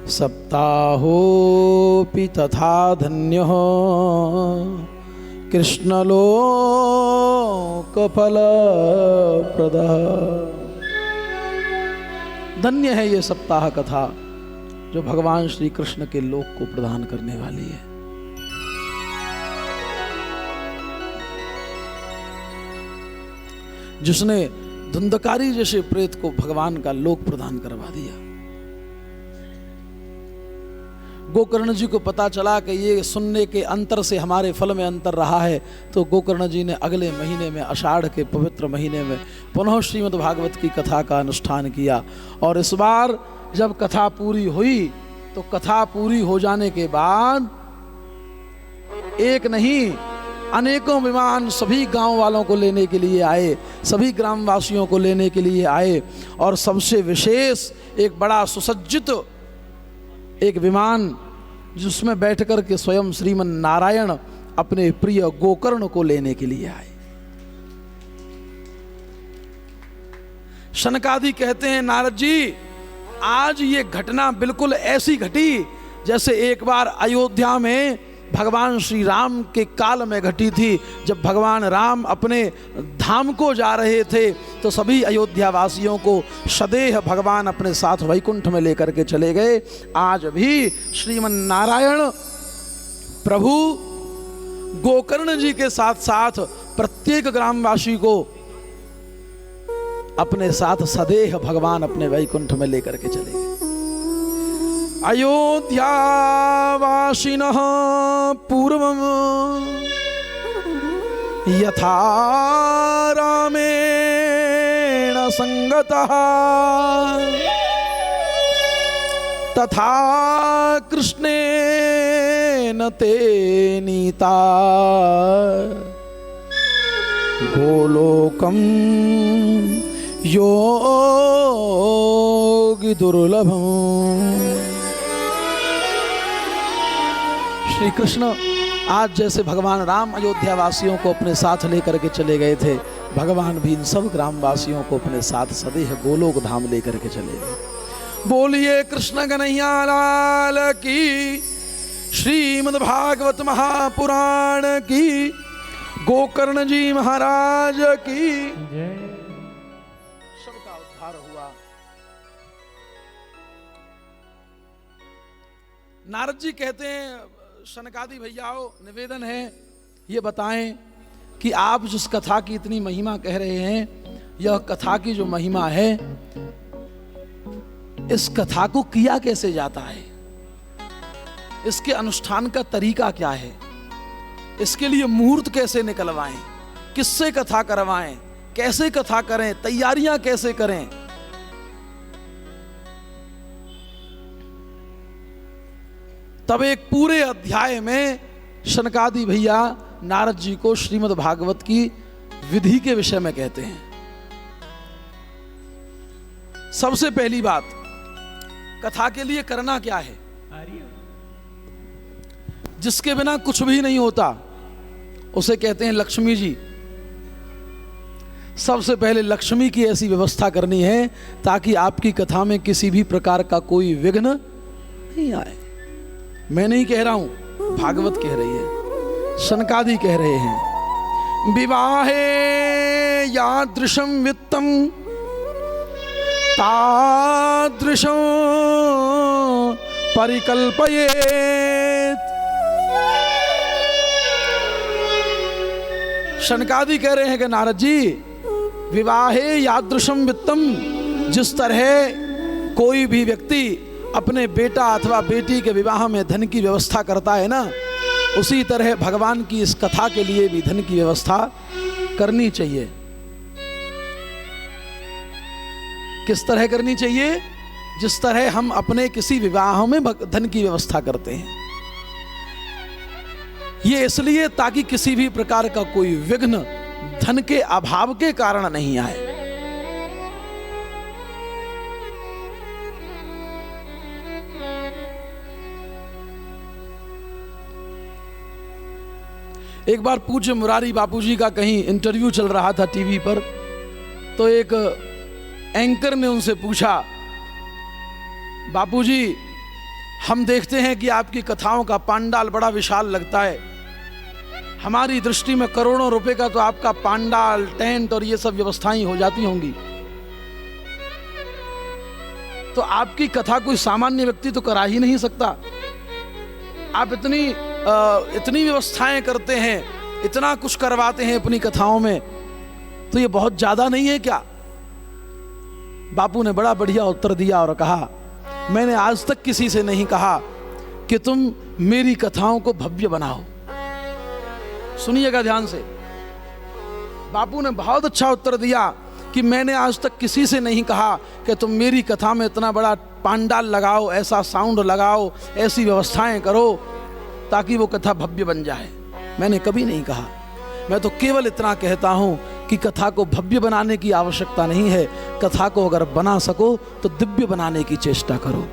सप्ताहोऽपि तथा धन्यः कृष्णलोकफलप्रदः। धन्य है ये सप्ताह कथा जो भगवान श्री कृष्ण के लोक को प्रदान करने वाली है। जिसने धुंधकारी जैसे प्रेत को भगवान का लोक प्रदान करवा दिया। गोकर्ण जी को पता चला कि ये सुनने के अंतर से हमारे फल में अंतर रहा है, तो गोकर्ण जी ने अगले महीने में आषाढ़ के पवित्र महीने में पुनः श्रीमद् भागवत की कथा का अनुष्ठान किया। और इस बार जब कथा पूरी हुई तो कथा पूरी हो जाने के बाद एक नहीं अनेकों विमान सभी गांव वालों को लेने के लिए आए, सभी ग्रामवासियों को लेने के लिए आए। और सबसे विशेष एक बड़ा सुसज्जित एक विमान जिसमें बैठ कर के स्वयं श्रीमन नारायण अपने प्रिय गोकर्ण को लेने के लिए आए। शनकादि कहते हैं, नारद जी आज ये घटना बिल्कुल ऐसी घटी जैसे एक बार अयोध्या में भगवान श्री राम के काल में घटी थी। जब भगवान राम अपने धाम को जा रहे थे तो सभी अयोध्या वासियों को सदेह भगवान अपने साथ वैकुंठ में लेकर के चले गए। आज भी श्रीमन नारायण प्रभु गोकर्ण जी के साथ साथ प्रत्येक ग्रामवासी को अपने साथ सदेह भगवान अपने वैकुंठ में लेकर के चले गए। अयोध्यावासिनः पूर्वं यथा रामेण संगतः तथा कृष्णेन ते नीता गोलोकं योगी दुर्लभम्। श्री कृष्ण आज जैसे भगवान राम अयोध्या वासियों को अपने साथ लेकर के चले गए थे, भगवान भी इन सब ग्रामवासियों को अपने साथ सदैह गोलोक धाम लेकर के चले गए। बोलिए कृष्ण कन्हैया लाल की, श्रीमद् भागवत महापुराण की, गोकर्ण जी महाराज की जय। सबका उद्धार हुआ। नारद जी कहते हैं, शनकादि भैयाओं निवेदन है ये बताएं कि आप जिस कथा की इतनी महिमा कह रहे हैं, यह कथा की जो महिमा है इस कथा को किया कैसे जाता है, इसके अनुष्ठान का तरीका क्या है, इसके लिए मुहूर्त कैसे निकलवाएं, किससे कथा करवाएं, कैसे कथा करें, तैयारियां कैसे करें। तब एक पूरे अध्याय में शनकादि भैया नारद जी को श्रीमद् भागवत की विधि के विषय में कहते हैं। सबसे पहली बात, कथा के लिए करना क्या है, जिसके बिना कुछ भी नहीं होता उसे कहते हैं लक्ष्मी जी। सबसे पहले लक्ष्मी की ऐसी व्यवस्था करनी है ताकि आपकी कथा में किसी भी प्रकार का कोई विघ्न नहीं आए। मैं नहीं कह रहा हूं, भागवत कह रही है, शनकादि कह रहे हैं। विवाहे यादृशं वित्तम तादृशं परिकल्पयेत्। शनकादि कह रहे हैं कि नारद जी विवाहे यादृशं वित्तम, जिस तरह कोई भी व्यक्ति अपने बेटा अथवा बेटी के विवाह में धन की व्यवस्था करता है ना, उसी तरह भगवान की इस कथा के लिए भी धन की व्यवस्था करनी चाहिए। किस तरह करनी चाहिए? जिस तरह हम अपने किसी विवाह में धन की व्यवस्था करते हैं। ये इसलिए ताकि किसी भी प्रकार का कोई विघ्न धन के अभाव के कारण नहीं आए। एक बार पूज्य मुरारी बापूजी का कहीं इंटरव्यू चल रहा था टीवी पर, तो एक एंकर ने उनसे पूछा, बापूजी हम देखते हैं कि आपकी कथाओं का पांडाल बड़ा विशाल लगता है, हमारी दृष्टि में करोड़ों रुपए का तो आपका पांडाल, टेंट और ये सब व्यवस्थाएं हो जाती होंगी, तो आपकी कथा कोई सामान्य व्यक्ति तो करा ही नहीं सकता। आप इतनी व्यवस्थाएं करते हैं, इतना कुछ करवाते हैं अपनी कथाओं में, तो ये बहुत ज्यादा नहीं है क्या? बापू ने बड़ा बढ़िया उत्तर दिया और कहा, मैंने आज तक किसी से नहीं कहा कि तुम मेरी कथाओं को भव्य बनाओ। सुनिएगा ध्यान से, बापू ने बहुत अच्छा उत्तर दिया कि मैंने आज तक किसी से नहीं कहा कि तुम मेरी कथा में इतना बड़ा पांडाल लगाओ, ऐसा साउंड लगाओ, ऐसी व्यवस्थाएं करो ताकि वो कथा भव्य बन जाए। मैंने कभी नहीं कहा। मैं तो केवल इतना कहता हूं कि कथा को भव्य बनाने की आवश्यकता नहीं है, कथा को अगर बना सको तो दिव्य बनाने की चेष्टा करो।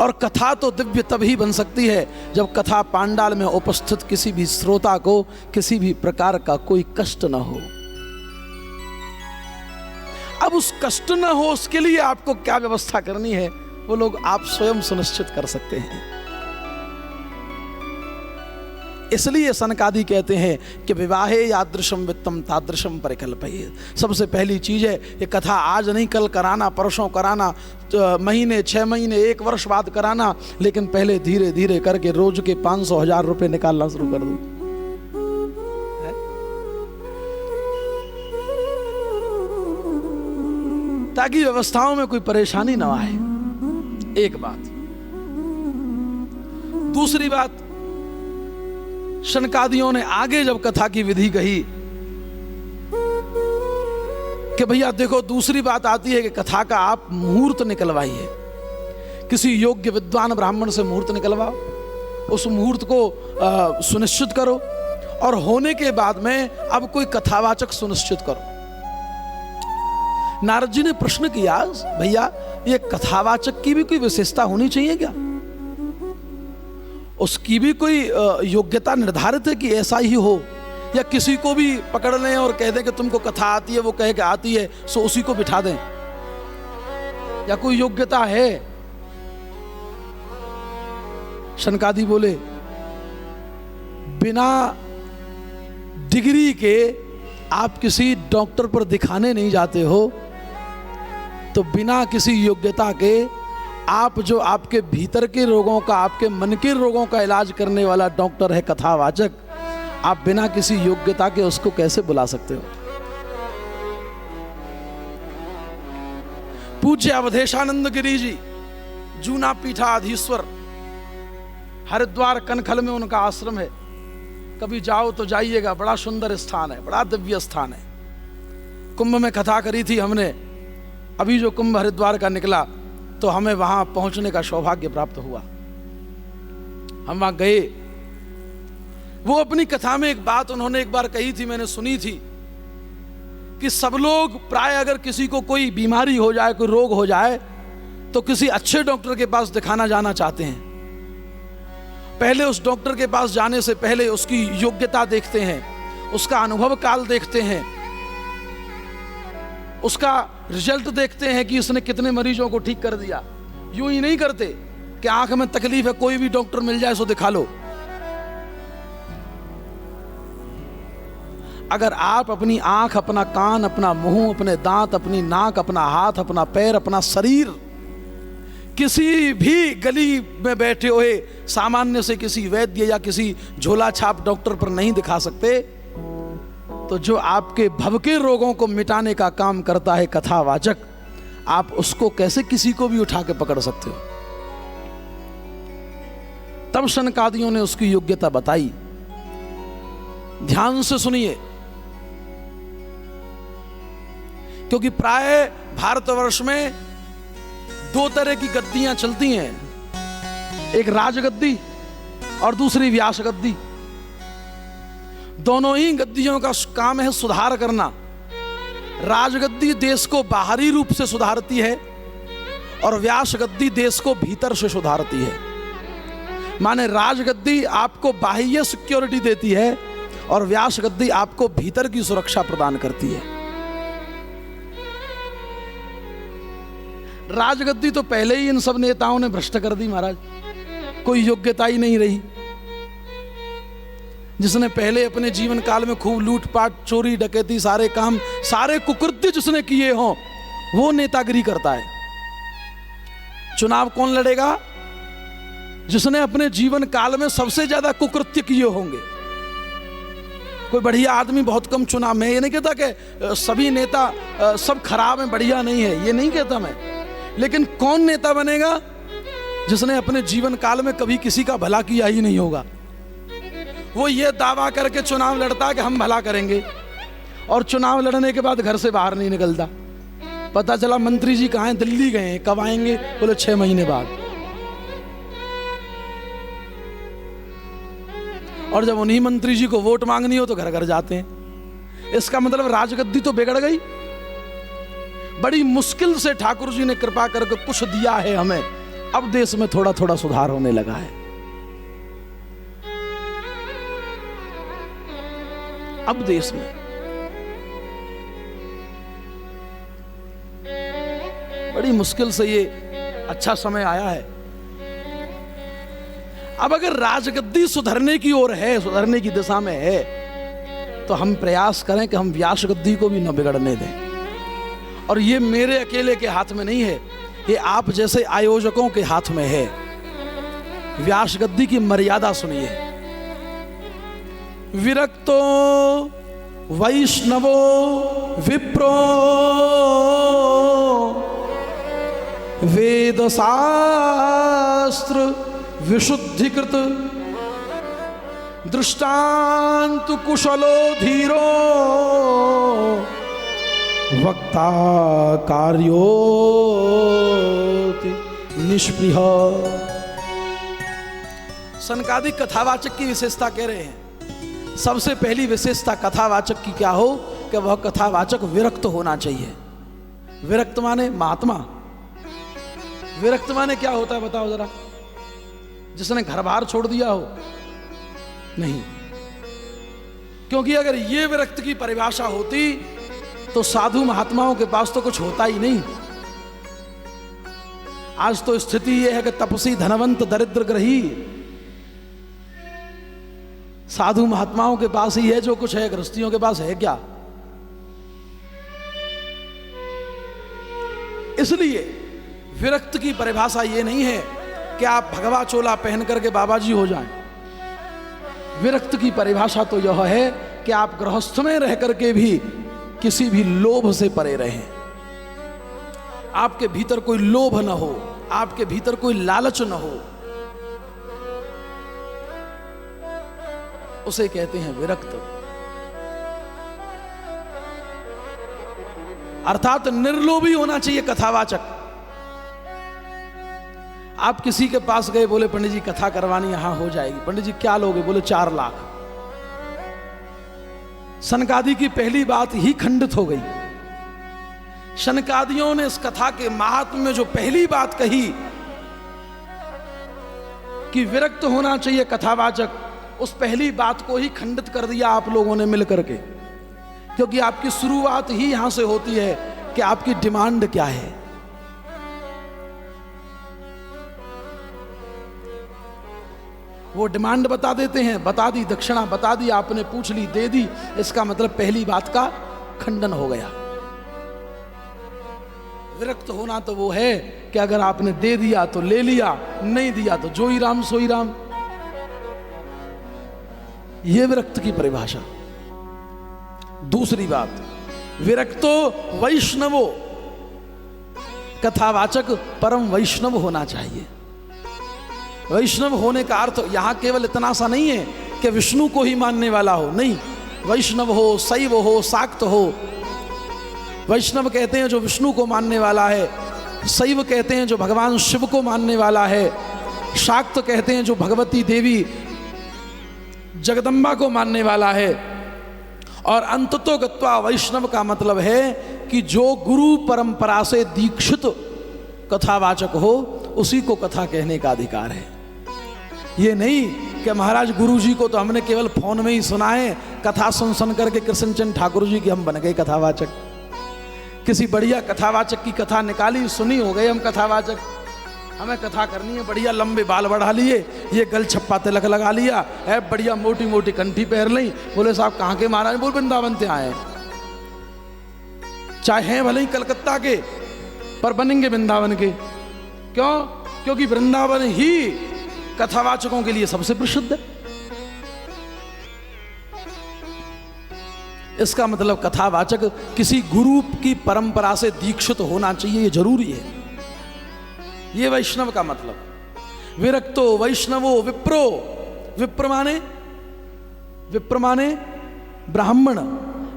और कथा तो दिव्य तभी बन सकती है जब कथा पांडाल में उपस्थित किसी भी श्रोता को किसी भी प्रकार का कोई कष्ट न हो। अब उस कष्ट न हो उसके लिए आपको क्या व्यवस्था करनी है, वो लोग आप स्वयं सुनिश्चित कर सकते हैं। इसलिए सनकादि कहते हैं कि विवाहे यादृशम वित्तम तादृशम परिकल्पयेत्। सबसे पहली चीज है ये कथा आज नहीं कल कराना, परसों कराना, महीने 6 महीने 1 वर्ष बाद कराना, लेकिन पहले धीरे धीरे करके रोज के 500-1000 रुपए निकालना शुरू कर दो। ताकि व्यवस्थाओं में कोई परेशानी ना आए। एक बात। दूसरी बात, शनकादियों ने आगे जब कथा की विधि कही कि भैया देखो, दूसरी बात आती है कि कथा का आप मुहूर्त निकलवाइए, किसी योग्य विद्वान ब्राह्मण से मुहूर्त निकलवाओ, उस मुहूर्त को सुनिश्चित करो और होने के बाद में अब कोई कथावाचक सुनिश्चित करो। नारद जी ने प्रश्न किया, भैया ये कथावाचक की भी कोई विशेषता होनी चाहिए क्या? उसकी भी कोई योग्यता निर्धारित है कि ऐसा ही हो, या किसी को भी पकड़ लें और कह दें कि तुमको कथा आती है, वो कहे कि आती है, सो उसी को बिठा दें, या कोई योग्यता है? शनकादि बोले, बिना डिग्री के आप किसी डॉक्टर पर दिखाने नहीं जाते हो, तो बिना किसी योग्यता के आप जो आपके भीतर के रोगों का, आपके मन के रोगों का इलाज करने वाला डॉक्टर है कथावाचक, आप बिना किसी योग्यता के उसको कैसे बुला सकते हो? पूज्य अवधेशानंद गिरी जी, जूना पीठाधीश्वर, हरिद्वार कनखल में उनका आश्रम है। कभी जाओ तो जाइएगा, बड़ा सुंदर स्थान है, बड़ा दिव्य स्थान है। कुंभ में कथा करी थी हमने, अभी जो कुंभ हरिद्वार का निकला तो हमें वहां पहुंचने का सौभाग्य प्राप्त हुआ। हम वहां गए। वो अपनी कथा में एक बात उन्होंने एक बार कही थी, मैंने सुनी थी, कि सब लोग प्राय अगर किसी को कोई बीमारी हो जाए, कोई रोग हो जाए, तो किसी अच्छे डॉक्टर के पास दिखाना जाना चाहते हैं। पहले उस डॉक्टर के पास जाने से पहले उसकी योग्यता देखते हैं, उसका अनुभव काल देखते हैं, उसका रिजल्ट देखते हैं कि उसने कितने मरीजों को ठीक कर दिया। यूं ही नहीं करते कि आंख में तकलीफ है, कोई भी डॉक्टर मिल जाए सो दिखा लो। अगर आप अपनी आंख, अपना कान, अपना मुंह, अपने दांत, अपनी नाक, अपना हाथ, अपना पैर, अपना शरीर किसी भी गली में बैठे हुए सामान्य से किसी वैद्य या किसी झोला छाप डॉक्टर पर नहीं दिखा सकते, तो जो आपके भव के रोगों को मिटाने का काम करता है कथावाचक, आप उसको कैसे किसी को भी उठा के पकड़ सकते हो? तब शनकादियों ने उसकी योग्यता बताई। ध्यान से सुनिए, क्योंकि प्राय भारतवर्ष में 2 तरह की गद्दियां चलती हैं, एक राजगद्दी और दूसरी व्यास गद्दी। दोनों ही गद्दियों का काम है सुधार करना। राजगद्दी देश को बाहरी रूप से सुधारती है और व्यास गद्दी देश को भीतर से सुधारती है। माने राजगद्दी आपको बाह्य सिक्योरिटी देती है और व्यास गद्दी आपको भीतर की सुरक्षा प्रदान करती है। राजगद्दी तो पहले ही इन सब नेताओं ने भ्रष्ट कर दी महाराज, कोई योग्यता ही नहीं रही। जिसने पहले अपने जीवन काल में खूब लूटपाट, चोरी, डकैती, सारे काम, सारे कुकृत्य जिसने किए हों, वो नेतागिरी करता है। चुनाव कौन लड़ेगा? जिसने अपने जीवन काल में सबसे ज्यादा कुकृत्य किए होंगे। कोई बढ़िया आदमी बहुत कम चुनाव में, ये नहीं कहता कि सभी नेता सब खराब हैं, बढ़िया नहीं है, ये नहीं कहता मैं, लेकिन कौन नेता बनेगा? जिसने अपने जीवन काल में कभी किसी का भला किया ही नहीं होगा। वो ये दावा करके चुनाव लड़ता है कि हम भला करेंगे, और चुनाव लड़ने के बाद घर से बाहर नहीं निकलता। पता चला मंत्री जी कहाँ हैं, दिल्ली गए हैं, कब आएंगे? बोले 6 महीने बाद। और जब उन्हीं मंत्री जी को वोट मांगनी हो तो घर घर जाते हैं। इसका मतलब राजगद्दी तो बिगड़ गई। बड़ी मुश्किल से ठाकुर जी ने कृपा करके कुछ दिया है हमें, अब देश में थोड़ा थोड़ा सुधार होने लगा है। अब देश में बड़ी मुश्किल से ये अच्छा समय आया है। अब अगर राजगद्दी सुधरने की ओर है, सुधरने की दिशा में है, तो हम प्रयास करें कि हम व्यास गद्दी को भी न बिगड़ने दें। और ये मेरे अकेले के हाथ में नहीं है, ये आप जैसे आयोजकों के हाथ में है। व्यास गद्दी की मर्यादा सुनिए। विरक्तो वैष्णवो विप्रो वेद शास्त्र विशुद्धिकृत दृष्टांत कुशलो धीरो वक्ता कार्यो निष्प्रिय। सनकादिक कथावाचक की विशेषता कह रहे हैं। सबसे पहली विशेषता कथावाचक की क्या हो कि वह कथावाचक विरक्त होना चाहिए। विरक्त माने महात्मा। विरक्त माने क्या होता है बताओ जरा? जिसने घर बार छोड़ दिया हो? नहीं, क्योंकि अगर ये विरक्त की परिभाषा होती तो साधु महात्माओं के पास तो कुछ होता ही नहीं। आज तो स्थिति यह है कि तपसी धनवंत दरिद्र ग्रही, साधु महात्माओं के पास ही है जो कुछ है, गृहस्थियों के पास है क्या? इसलिए विरक्त की परिभाषा ये नहीं है कि आप भगवा चोला पहन करके बाबा जी हो जाएं। विरक्त की परिभाषा तो यह है कि आप गृहस्थ में रह करके भी किसी भी लोभ से परे रहें। आपके भीतर कोई लोभ न हो, आपके भीतर कोई लालच न हो, उसे कहते हैं विरक्त। अर्थात निर्लोभी होना चाहिए कथावाचक। आप किसी के पास गए, बोले पंडित जी कथा करवानी, यहां हो जाएगी। पंडित जी क्या लोगे? बोले 4 लाख। सनकादि की पहली बात ही खंडित हो गई। शनकादियों ने इस कथा के महात्म्य में जो पहली बात कही कि विरक्त होना चाहिए कथावाचक, उस पहली बात को ही खंडित कर दिया आप लोगों ने मिलकर के। क्योंकि आपकी शुरुआत ही यहां से होती है कि आपकी डिमांड क्या है। वो डिमांड बता देते हैं, बता दी, दक्षिणा बता दी, आपने पूछ ली, दे दी। इसका मतलब पहली बात का खंडन हो गया। विरक्त होना तो वो है कि अगर आपने दे दिया तो ले लिया, नहीं दिया तो जो ही राम सोई राम। ये विरक्त की परिभाषा। दूसरी बात, विरक्तो वैष्णवो, कथावाचक परम वैष्णव होना चाहिए। वैष्णव होने का अर्थ यहां केवल इतना सा नहीं है कि विष्णु को ही मानने वाला हो, नहीं। वैष्णव हो, शैव हो, शाक्त हो। वैष्णव कहते हैं जो विष्णु को मानने वाला है, शैव कहते हैं जो भगवान शिव को मानने वाला है, शाक्त कहते हैं जो भगवती देवी जगदम्बा को मानने वाला है, और अंततो गत्वा वैष्णव का मतलब है कि जो गुरु परंपरा से दीक्षित कथावाचक हो, उसी को कथा कहने का अधिकार है। ये नहीं कि महाराज गुरु जी को तो हमने केवल फोन में ही सुना है, कथा सुन सुन करके कृष्णचंद ठाकुर जी की हम बन गए कथावाचक। किसी बढ़िया कथावाचक की कथा निकाली, सुनी, हो गए हम कथावाचक। हमें कथा करनी है, बढ़िया लंबे बाल बढ़ा लिए, ये गल छप्पा तिलक लगा लिया है, बढ़िया मोटी मोटी कंठी पहन ली। बोले साहब कहाँ के महाराज? बोल वृंदावन से आए। चाहे हैं भले ही कलकत्ता के, पर बनेंगे वृंदावन के। क्यों? क्योंकि वृंदावन ही कथावाचकों के लिए सबसे प्रसिद्ध है। इसका मतलब कथावाचक किसी गुरु की परंपरा से दीक्षित होना चाहिए, ये जरूरी है। ये वैष्णव का मतलब। विरक्तो वैष्णवो विप्रो, विप्र माने ब्राह्मण,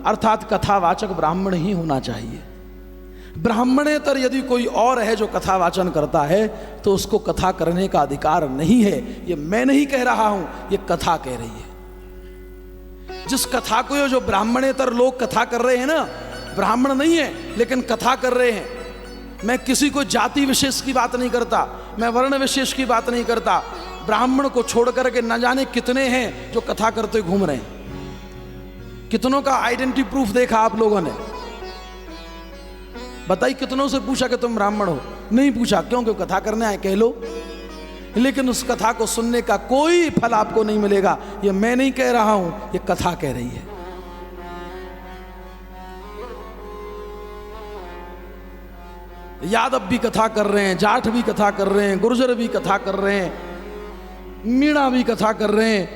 अर्थात कथावाचक ब्राह्मण ही होना चाहिए। ब्राह्मणेतर यदि कोई और है जो कथावाचन करता है तो उसको कथा करने का अधिकार नहीं है। ये मैं नहीं कह रहा हूं, ये कथा कह रही है। जिस कथा को जो ब्राह्मणेतर लोग कथा कर रहे हैं ना, ब्राह्मण नहीं है लेकिन कथा कर रहे हैं। मैं किसी को जाति विशेष की बात नहीं करता, मैं वर्ण विशेष की बात नहीं करता। ब्राह्मण को छोड़ करके न जाने कितने हैं जो कथा करते घूम रहे हैं। कितनों का आइडेंटिटी प्रूफ देखा आप लोगों ने? बताइए, कितनों से पूछा कि तुम ब्राह्मण हो? नहीं पूछा। क्यों? क्यों कथा करने आए, कह लो। लेकिन उस कथा को सुनने का कोई फल आपको नहीं मिलेगा। ये मैं नहीं कह रहा हूं, ये कथा कह रही है। यादव भी कथा कर रहे हैं, जाट भी कथा कर रहे हैं, गुर्जर भी कथा कर रहे हैं, मीणा भी कथा कर रहे हैं,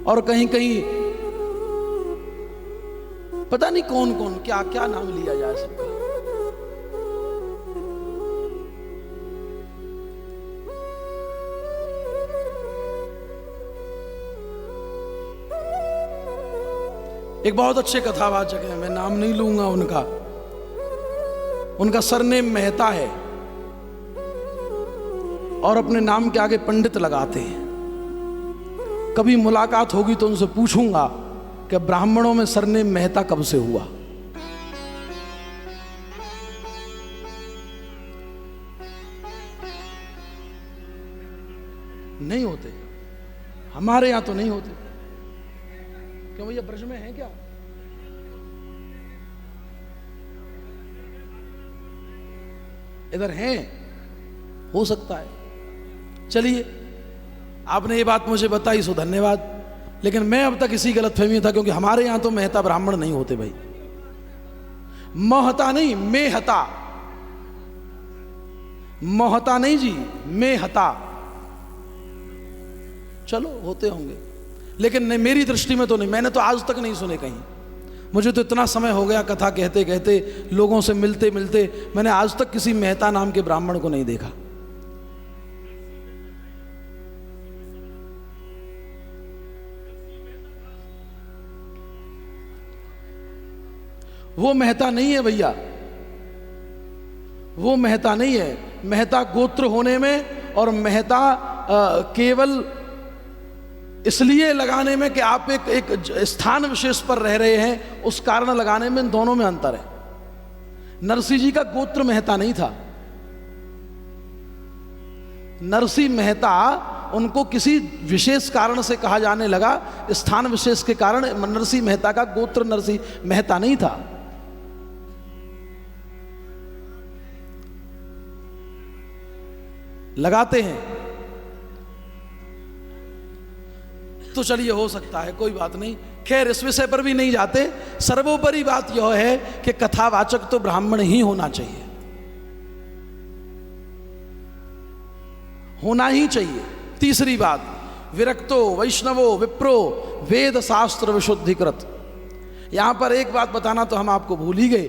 और कहीं कहीं पता नहीं कौन कौन, क्या क्या नाम लिया जाए सबका। एक बहुत अच्छे कथावाचक हैं, मैं नाम नहीं लूंगा उनका। उनका सरनेम मेहता है और अपने नाम के आगे पंडित लगाते हैं। कभी मुलाकात होगी तो उनसे पूछूंगा कि ब्राह्मणों में सरनेम मेहता कब से हुआ। नहीं होते, हमारे यहां तो नहीं होते। क्यों भैया, ब्रज में है क्या? इधर हैं, हो सकता है। चलिए, आपने ये बात मुझे बताई सो धन्यवाद। लेकिन मैं अब तक इसी गलतफहमी में था, क्योंकि हमारे यहां तो मेहता ब्राह्मण नहीं होते भाई। महता नहीं, मेहता। महता नहीं जी, मेहता। चलो होते होंगे, लेकिन नहीं, मेरी दृष्टि में तो नहीं। मैंने तो आज तक नहीं सुने कहीं। मुझे तो इतना समय हो गया कथा कहते कहते, लोगों से मिलते मिलते, मैंने आज तक किसी मेहता नाम के ब्राह्मण को नहीं देखा। वो मेहता नहीं है भैया, वो मेहता नहीं है। मेहता गोत्र होने में और मेहता केवल इसलिए लगाने में कि आप एक स्थान विशेष पर रह रहे हैं, उस कारण लगाने में, दोनों में अंतर है। नरसिंह जी का गोत्र मेहता नहीं था। नरसिंह मेहता उनको किसी विशेष कारण से कहा जाने लगा, स्थान विशेष के कारण। नरसिंह मेहता का गोत्र नरसिंह मेहता नहीं था। लगाते हैं तो चलिए, हो सकता है, कोई बात नहीं। खैर, इस विषय पर भी नहीं जाते। सर्वोपरि बात यह है कि कथावाचक तो ब्राह्मण ही होना चाहिए, होना ही चाहिए। तीसरी बात, विरक्तो वैष्णवो विप्रो वेद शास्त्र विशुद्धिकृत। यहां पर एक बात बताना तो हम आपको भूल ही गए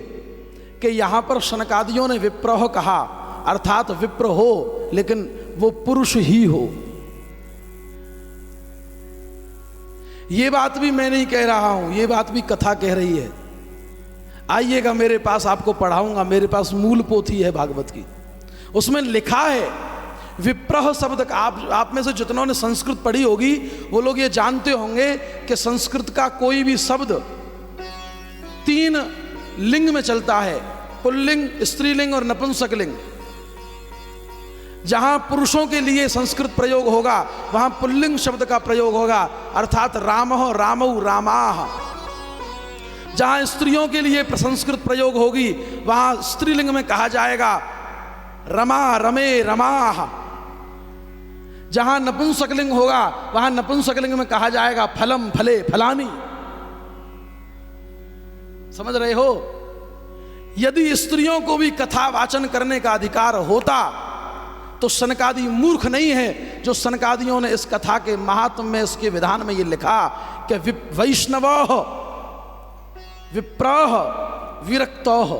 कि यहां पर शनकादियों ने विप्रह कहा, अर्थात विप्र हो लेकिन वो पुरुष ही हो। ये बात भी मैं नहीं कह रहा हूं, ये बात भी कथा कह रही है। आइएगा मेरे पास, आपको पढ़ाऊंगा। मेरे पास मूल पोथी है भागवत की, उसमें लिखा है विप्रह शब्द का। आप में से जितनों ने संस्कृत पढ़ी होगी वो लोग ये जानते होंगे कि संस्कृत का कोई भी शब्द 3 लिंग में चलता है, पुल्लिंग, स्त्रीलिंग और नपुंसकलिंग। जहां पुरुषों के लिए संस्कृत प्रयोग होगा वहां पुल्लिंग शब्द का प्रयोग होगा, अर्थात रामः रामौ रामाः। जहां स्त्रियों के लिए प्रसंस्कृत प्रयोग होगी वहां स्त्रीलिंग में कहा जाएगा रमा रमे रमाः। जहां नपुंसकलिंग होगा वहां नपुंसकलिंग में कहा जाएगा फलम फले फलानी। समझ रहे हो? यदि स्त्रियों को भी कथा वाचन करने का अधिकार होता तो सनकादि मूर्ख नहीं है जो सनकादियों ने इस कथा के महात्म में, इसके विधान में ये लिखा कि वैष्णवः विप्रः विरक्तः,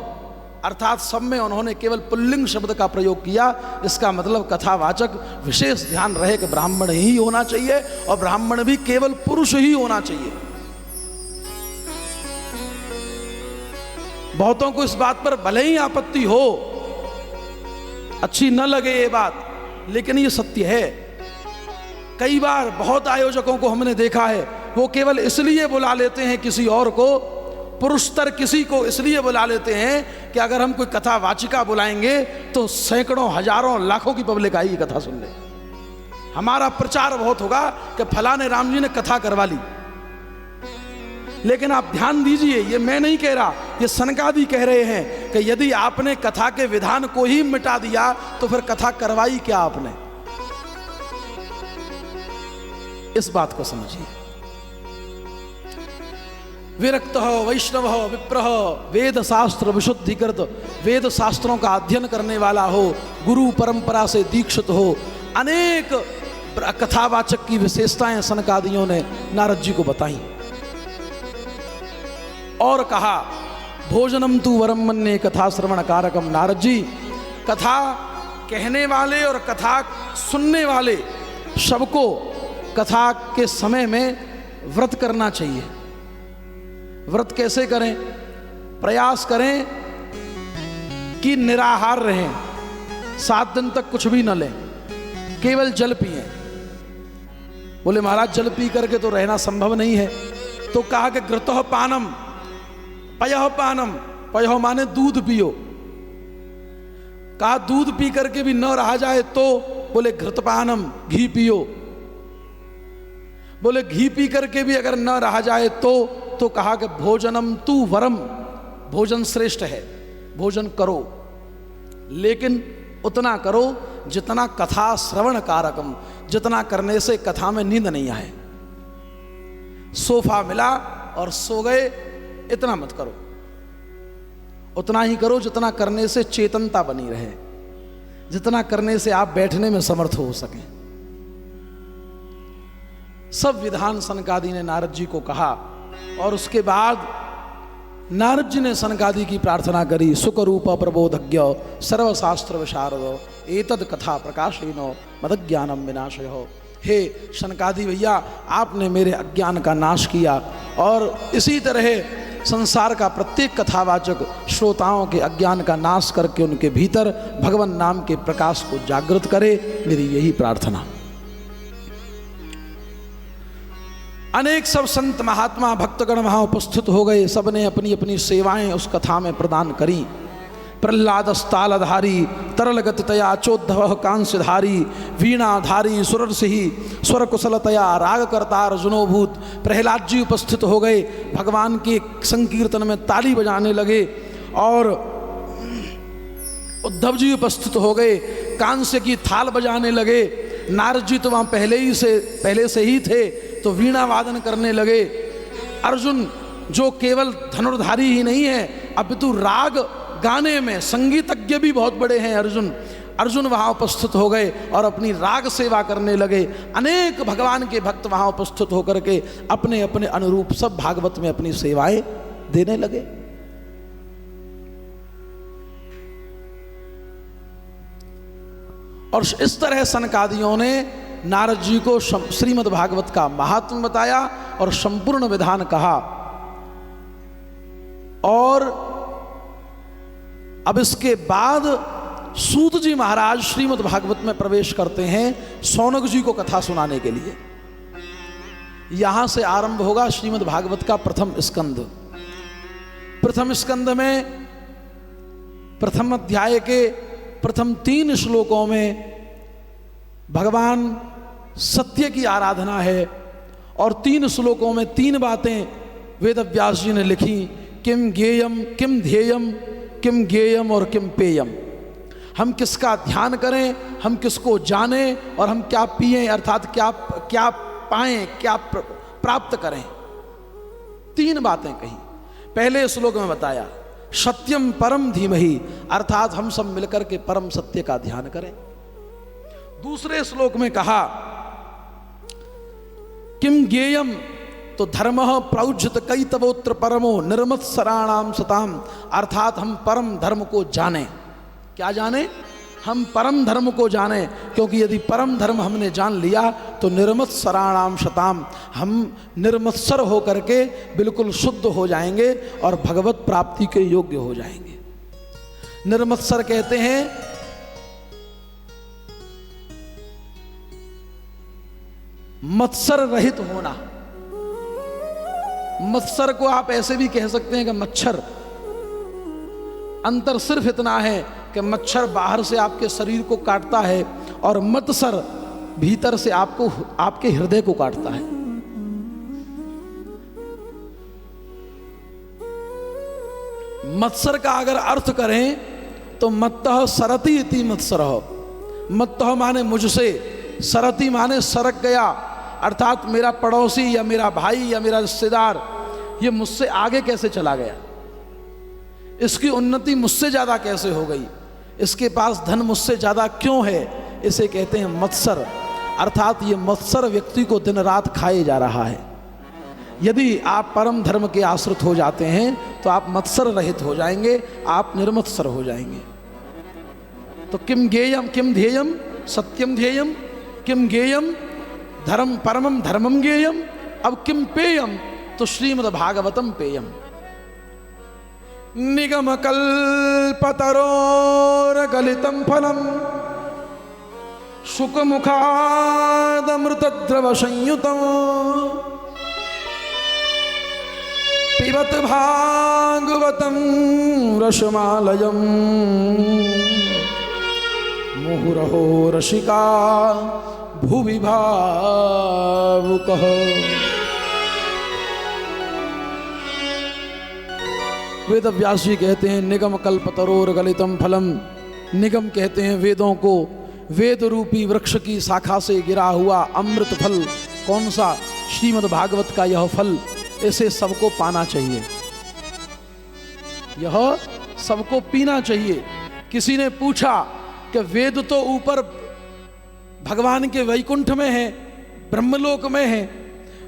अर्थात सब में उन्होंने केवल पुल्लिंग शब्द का प्रयोग किया। इसका मतलब कथावाचक विशेष ध्यान रहे कि ब्राह्मण ही होना चाहिए और ब्राह्मण भी केवल पुरुष ही होना चाहिए। बहुतों को इस बात पर भले ही आपत्ति हो, अच्छी न लगे ये बात, लेकिन ये सत्य है। कई बार बहुत आयोजकों को हमने देखा है, वो केवल इसलिए बुला लेते हैं किसी और को, पुरुषतर किसी को इसलिए बुला लेते हैं कि अगर हम कोई कथा वाचिका बुलाएंगे तो सैकड़ों हजारों लाखों की पब्लिक आएगी कथा सुनने, हमारा प्रचार बहुत होगा कि फलाने राम जी ने कथा करवा ली। लेकिन आप ध्यान दीजिए, ये मैं नहीं कह रहा, ये सनकादि कह रहे हैं कि यदि आपने कथा के विधान को ही मिटा दिया तो फिर कथा करवाई क्या आपने? इस बात को समझिए। विरक्तः वैष्णवः विप्रः, वेद शास्त्र विशुद्धिकृत, वेद शास्त्रों का अध्ययन करने वाला हो, गुरु परंपरा से दीक्षित हो, अनेक कथावाचक की विशेषताएं सनकादियों ने नारद जी को बताई। और कहा भोजनम तु वरम मन्ये कथा श्रवण कारकम। नारद जी, कथा कहने वाले और कथा सुनने वाले सबको कथा के समय में व्रत करना चाहिए। व्रत कैसे करें? प्रयास करें कि निराहार रहें, 7 दिन तक कुछ भी न लें, केवल जल पिएं। बोले महाराज जल पी करके तो रहना संभव नहीं है, तो कहा कि घृतः पानम पयः पानम, पयः माने दूध पियो। कहा दूध पी करके भी न रहा जाए तो बोले घृतपानम, घी पियो। बोले घी पी करके भी अगर न रहा जाए तो कहा कि भोजनम तु वरम, भोजन श्रेष्ठ है, भोजन करो, लेकिन उतना करो जितना कथा श्रवण कारकम, जितना करने से कथा में नींद नहीं आए। सोफा मिला और सो गए, इतना मत करो। उतना ही करो जितना करने से चेतनता बनी रहे, जितना करने से आप बैठने में समर्थ हो सकें। सब विधान सनकादि ने नारद जी को कहा और उसके बाद नारद जी ने सनकादि की प्रार्थना करी, सुखरूप प्रबोधज्ञ सर्वशास्त्र विशारदो एतद कथा प्रकाशेनो मदज्ञानम विनाशयो। हे सनकादि भैया, आपने मेरे अज्ञान का नाश किया और इसी तरह संसार का प्रत्येक कथावाचक श्रोताओं के अज्ञान का नाश करके उनके भीतर भगवान नाम के प्रकाश को जागृत करे, मेरी यही प्रार्थना। अनेक सब संत महात्मा भक्तगण वहां उपस्थित हो गए, सबने अपनी अपनी सेवाएं उस कथा में प्रदान करी। प्रहलादस्तालधारी तरलगतया चोद्धव कांस्यधारी वीणाधारी सुरसिही स्वर कुशलतया राग करता अर्जुनोभूत। प्रहलाद जी उपस्थित हो गए, भगवान के संकीर्तन में ताली बजाने लगे और उद्धव जी उपस्थित हो गए, कांस्य की थाल बजाने लगे। नारद जी तो वहाँ पहले से ही थे, तो वीणा वादन करने लगे। अर्जुन जो केवल धनुर्धारी ही नहीं है अपितु राग गाने में संगीतज्ञ भी बहुत बड़े हैं अर्जुन वहाँ उपस्थित हो गए और अपनी राग सेवा करने लगे। अनेक भगवान के भक्त वहाँ उपस्थित होकर के अपने अपने अनुरूप सब भागवत में अपनी सेवाएं देने लगे। और इस तरह सनकादियों ने नारद जी को श्रीमद् भागवत का महात्म्य बताया और संपूर्ण विधान कहा। और अब इसके बाद सूत जी महाराज श्रीमद् भागवत में प्रवेश करते हैं शौनक जी को कथा सुनाने के लिए। यहां से आरंभ होगा श्रीमद् भागवत का प्रथम स्कंद। प्रथम स्कंद में प्रथम अध्याय के प्रथम 3 श्लोकों में भगवान सत्य की आराधना है और 3 श्लोकों में 3 बातें वेद व्यास जी ने लिखी किम ज्ञेयम किम ध्येयम किम ज्ञेयम और किम पेयम। हम किसका ध्यान करें, हम किसको जानें और हम क्या पिएं, अर्थात क्या पाएं, क्या प्राप्त करें। तीन बातें कही। पहले श्लोक में बताया सत्यम परम धीमहि, अर्थात हम सब मिलकर के परम सत्य का ध्यान करें। दूसरे श्लोक में कहा किम ज्ञेयम, तो धर्म प्रौज्यत कैतवोत्र परमो निर्मत्सराणाम सताम, अर्थात हम परम धर्म को जानें। क्या जानें? हम परम धर्म को जानें, क्योंकि यदि परम धर्म हमने जान लिया तो निर्मत्सराणाम शताम, हम निर्मत्सर होकर के बिल्कुल शुद्ध हो जाएंगे और भगवत प्राप्ति के योग्य हो जाएंगे। निर्मत्सर कहते हैं मत्सर रहित होना। मत्सर को आप ऐसे भी कह सकते हैं कि मच्छर। अंतर सिर्फ इतना है कि मच्छर बाहर से आपके शरीर को काटता है और मत्सर भीतर से आपके हृदय को काटता है। मत्सर का अगर अर्थ करें तो मत्तः सरति इति मत्सरः। मत्तः माने मुझसे, सरति माने सरक गया, अर्थात मेरा पड़ोसी या मेरा भाई या मेरा रिश्तेदार ये मुझसे आगे कैसे चला गया, इसकी उन्नति मुझसे ज्यादा कैसे हो गई, इसके पास धन मुझसे ज्यादा क्यों है, इसे कहते हैं मत्सर। अर्थात ये मत्सर व्यक्ति को दिन रात खाए जा रहा है। यदि आप परम धर्म के आश्रित हो जाते हैं तो आप मत्सर रहित हो जाएंगे, आप निर्मत्सर हो जाएंगे। तो किम ज्ञेयम किम ध्येयम सत्यम ध्येयम किम ज्ञेयम धर्म परमम धर्मम ज्ञेयम। अब किम पेयम, तो श्रीमद् भागवतम पेयम। निगम कल्पतरोर्गलितं फलम शुकमुखादमृतद्रव संयुतं पिबत भागवतं रसमालयं मुहुरहो रसिका भुवि भावुकः। वेद व्यास जी कहते हैं निगम कल्पतरोर गलितम फलम। निगम कहते हैं वेदों को, वेद रूपी वृक्ष की शाखा से गिरा हुआ अमृत फल। कौन सा? श्रीमद् भागवत का यह फल। इसे सबको पाना चाहिए, यह सबको पीना चाहिए। किसी ने पूछा कि वेद तो ऊपर भगवान के वैकुंठ में है, ब्रह्मलोक में है।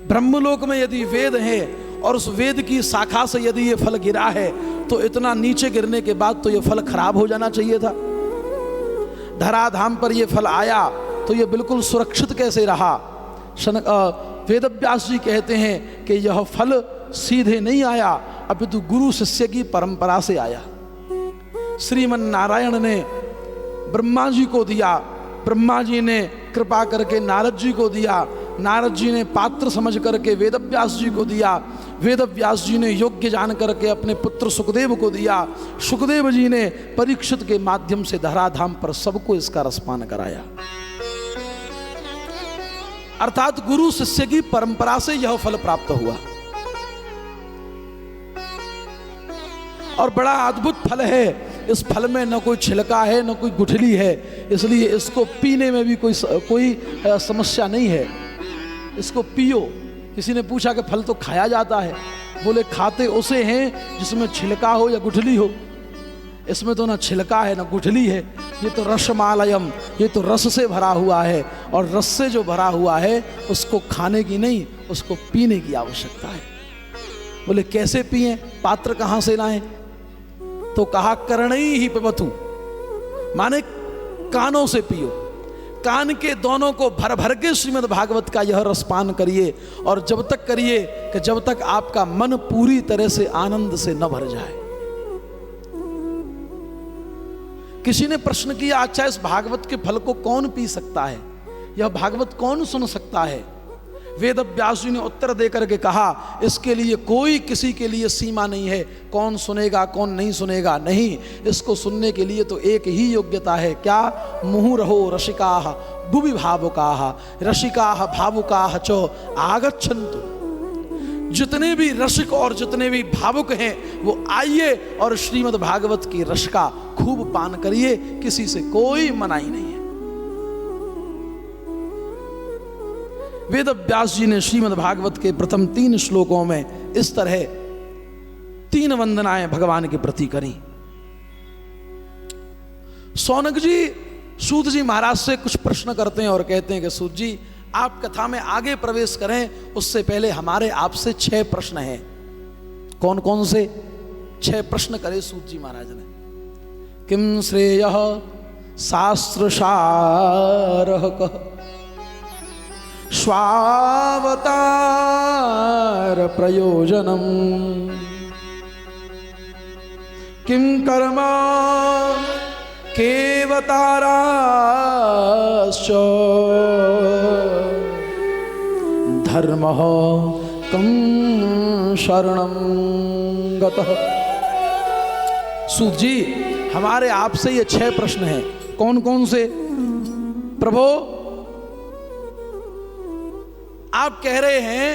ब्रह्मलोक में यदि वेद है और उस वेद की शाखा से यदि ये फल गिरा है तो इतना नीचे गिरने के बाद तो ये फल खराब हो जाना चाहिए था। धराधाम पर ये फल आया तो ये बिल्कुल सुरक्षित कैसे रहा? वेदव्यास जी कहते हैं कि यह फल सीधे नहीं आया, अपितु गुरु शिष्य की परंपरा से आया। श्रीमन नारायण ने ब्रह्मा जी को दिया, ब्रह्मा जी ने कृपा करके नारद जी को दिया, नारद जी ने पात्र समझ करके वेदव्यास जी को दिया, वेदव्यास जी ने योग्य जान करके अपने पुत्र सुखदेव को दिया, सुखदेव जी ने परीक्षित के माध्यम से धराधाम पर सबको इसका रसपान कराया। अर्थात गुरु शिष्य की परंपरा से यह फल प्राप्त हुआ और बड़ा अद्भुत फल है। इस फल में न कोई छिलका है न कोई गुठली है, इसलिए इसको पीने में भी कोई समस्या नहीं है। इसको पियो। किसी ने पूछा कि फल तो खाया जाता है, बोले खाते उसे हैं जिसमें छिलका हो या गुठली हो। इसमें तो ना छिलका है ना गुठली है, ये तो रसमालयम, ये तो रस से भरा हुआ है और रस से जो भरा हुआ है उसको खाने की नहीं, उसको पीने की आवश्यकता है। बोले कैसे पिएं, पात्र कहाँ से लाएं? तो कहा कर्णई ही पिबतु, माने कानों से पियो। कान के दोनों को भर भर के श्रीमद् भागवत का यह रसपान करिए और जब तक करिए कि जब तक आपका मन पूरी तरह से आनंद से न भर जाए। किसी ने प्रश्न किया, अच्छा इस भागवत के फल को कौन पी सकता है, यह भागवत कौन सुन सकता है? वेद व्यास जी ने उत्तर देकर के कहा, इसके लिए कोई किसी के लिए सीमा नहीं है, कौन सुनेगा कौन नहीं सुनेगा नहीं। इसको सुनने के लिए तो एक ही योग्यता है, क्या? मुहुरहो रसिकाः भुवि भावुकाः, रसिकाः भावुकाः च आगच्छन्तु। जितने भी रसिक और जितने भी भावुक हैं वो आइए और श्रीमद् भागवत की रस का खूब पान करिए, किसी से कोई मनाही नहीं है। वेद व्यास जी ने श्रीमद् भागवत के प्रथम 3 श्लोकों में इस तरह 3 वंदनाएं भगवान के प्रति करी। शौनक जी सूत जी महाराज से कुछ प्रश्न करते हैं और कहते हैं कि सूत जी आप कथा में आगे प्रवेश करें, उससे पहले हमारे आपसे 6 प्रश्न हैं। कौन कौन से 6 प्रश्न करे सूत जी महाराज ने? किम श्रेयः शास्त्र सारः कः, स्वावतार प्रयोजनम, किम कर्म केवताराश्च, धर्मः कं शरणं गतः। सूत जी हमारे आपसे ये 6 प्रश्न हैं। कौन कौन से? प्रभु आप कह रहे हैं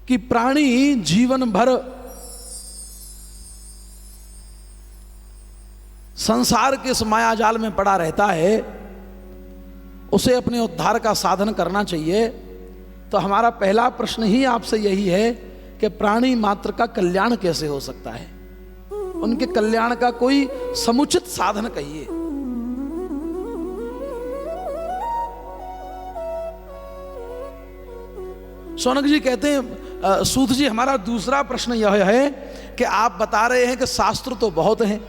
कि प्राणी जीवन भर संसार के इस मायाजाल में पड़ा रहता है, उसे अपने उद्धार का साधन करना चाहिए। तो हमारा पहला प्रश्न ही आपसे यही है कि प्राणी मात्र का कल्याण कैसे हो सकता है? उनके कल्याण का कोई समुचित साधन कहिए। शौनक जी कहते हैं सूत जी हमारा दूसरा प्रश्न यह है कि आप बता रहे हैं कि शास्त्र तो बहुत हैं,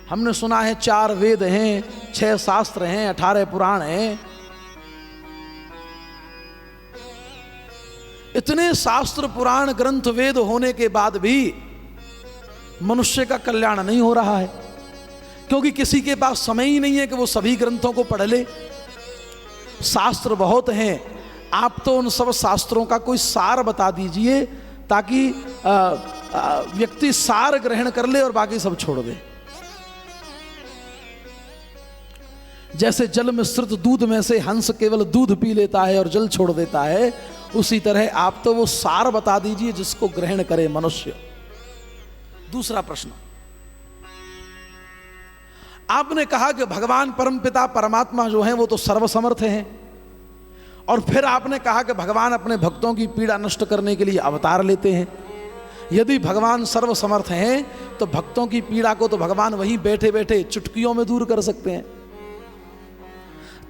हमने सुना है 4 वेद हैं, 6 शास्त्र हैं, 18 पुराण हैं। इतने शास्त्र पुराण ग्रंथ वेद होने के बाद भी मनुष्य का कल्याण नहीं हो रहा है, क्योंकि किसी के पास समय ही नहीं है कि वो सभी ग्रंथों को पढ़ ले। शास्त्र बहुत हैं, आप तो उन सब शास्त्रों का कोई सार बता दीजिए ताकि व्यक्ति सार ग्रहण कर ले और बाकी सब छोड़ दे। जैसे जल मिश्रित दूध में से हंस केवल दूध पी लेता है और जल छोड़ देता है, उसी तरह आप तो वो सार बता दीजिए जिसको ग्रहण करे मनुष्य। दूसरा प्रश्न, आपने कहा कि भगवान परमपिता परमात्मा जो हैं वो तो सर्वसमर्थ हैं, और फिर आपने कहा कि भगवान अपने भक्तों की पीड़ा नष्ट करने के लिए अवतार लेते हैं। यदि भगवान सर्वसमर्थ हैं तो भक्तों की पीड़ा को तो भगवान वहीं बैठे बैठे चुटकियों में दूर कर सकते हैं।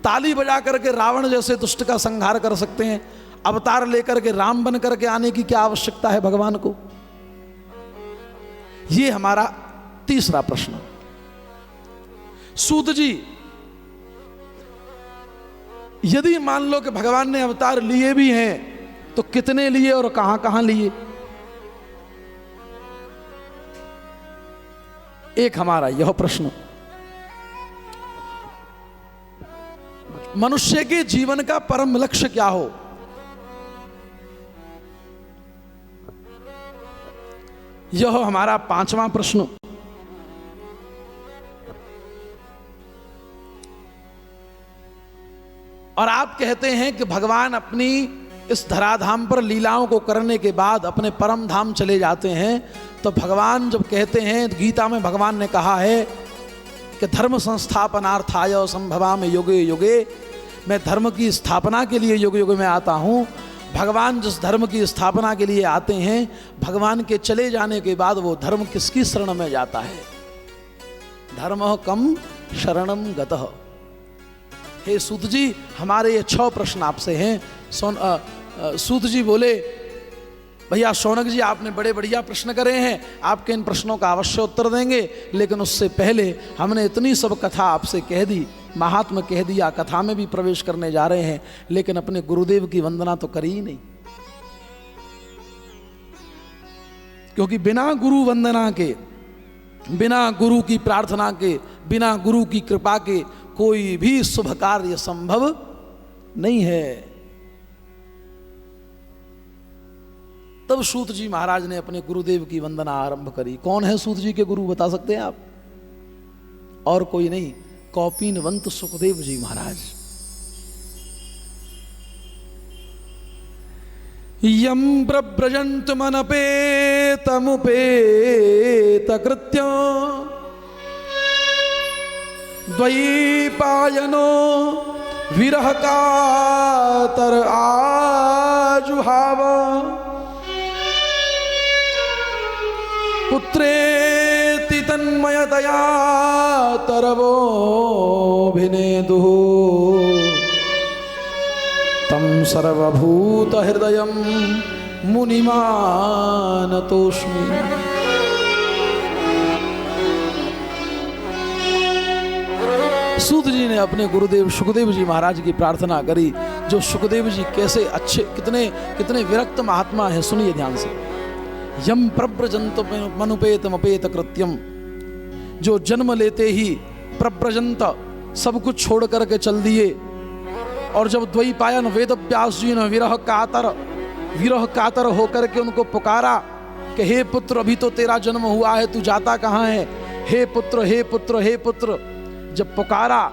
ताली बजा करके रावण जैसे दुष्ट का संहार कर सकते हैं, अवतार लेकर के राम बन करके आने की क्या आवश्यकता है भगवान को? ये हमारा तीसरा प्रश्न। सूत जी यदि मान लो कि भगवान ने अवतार लिए भी हैं तो कितने लिए और कहां कहां लिए? एक हमारा यह प्रश्न। मनुष्य के जीवन का परम लक्ष्य क्या हो? यह हमारा 5वां प्रश्न। और आप कहते हैं कि भगवान अपनी इस धराधाम पर लीलाओं को करने के बाद अपने परम धाम चले जाते हैं। तो भगवान जब कहते हैं, गीता में भगवान ने कहा है कि धर्म संस्थापनार्थाय संभवामि युगे युगे, मैं धर्म की स्थापना के लिए युग युग में आता हूँ। भगवान जिस धर्म की स्थापना के लिए आते हैं, भगवान के चले जाने के बाद वो धर्म किसकी शरण में जाता है? धर्मः कम शरणम गतः। हे सूत जी हमारे ये 6 प्रश्न आपसे हैं। सूत जी बोले, भैया शौनक जी आपने बड़े बढ़िया प्रश्न करे हैं, आपके इन प्रश्नों का अवश्य उत्तर देंगे, लेकिन उससे पहले हमने इतनी सब कथा आपसे कह दी, महात्मा कह दिया, कथा में भी प्रवेश करने जा रहे हैं, लेकिन अपने गुरुदेव की वंदना तो करी ही नहीं। क्योंकि बिना गुरु वंदना के, बिना गुरु की प्रार्थना के, बिना गुरु की कृपा के कोई भी शुभ कार्य संभव नहीं है। तब सूत जी महाराज ने अपने गुरुदेव की वंदना आरंभ करी। कौन है सूत जी के गुरु, बता सकते हैं आप? और कोई नहीं, कौपीनवंत सुखदेव जी महाराज। यं प्रव्रजन्तमनपेतमुपेतकृत्यं द्वैपायनो विरहकातर आजुहाव पुत्रेति तन्मयतया तरवोऽभिनेदुः तं सर्वभूतहृदयं मुनिमानतोऽस्मि। सूत जी ने अपने गुरुदेव सुखदेव जी महाराज की प्रार्थना करी। जो सुखदेव जी कैसे अच्छे, कितने कितने विरक्त महात्मा हैं, सुनिए ध्यान से। यम प्रव्रजंत मनुपेत मपेत कृत्यम, जो जन्म लेते ही प्रव्रजंत सब कुछ छोड़ करके चल दिए, और जब द्वैपायन वेद व्यास जी ने विरह कातर होकर के उनको पुकारा कि हे पुत्र अभी तो तेरा जन्म हुआ है, तू जाता कहाँ है, हे पुत्र हे पुत्र हे पुत्र। जब पुकारा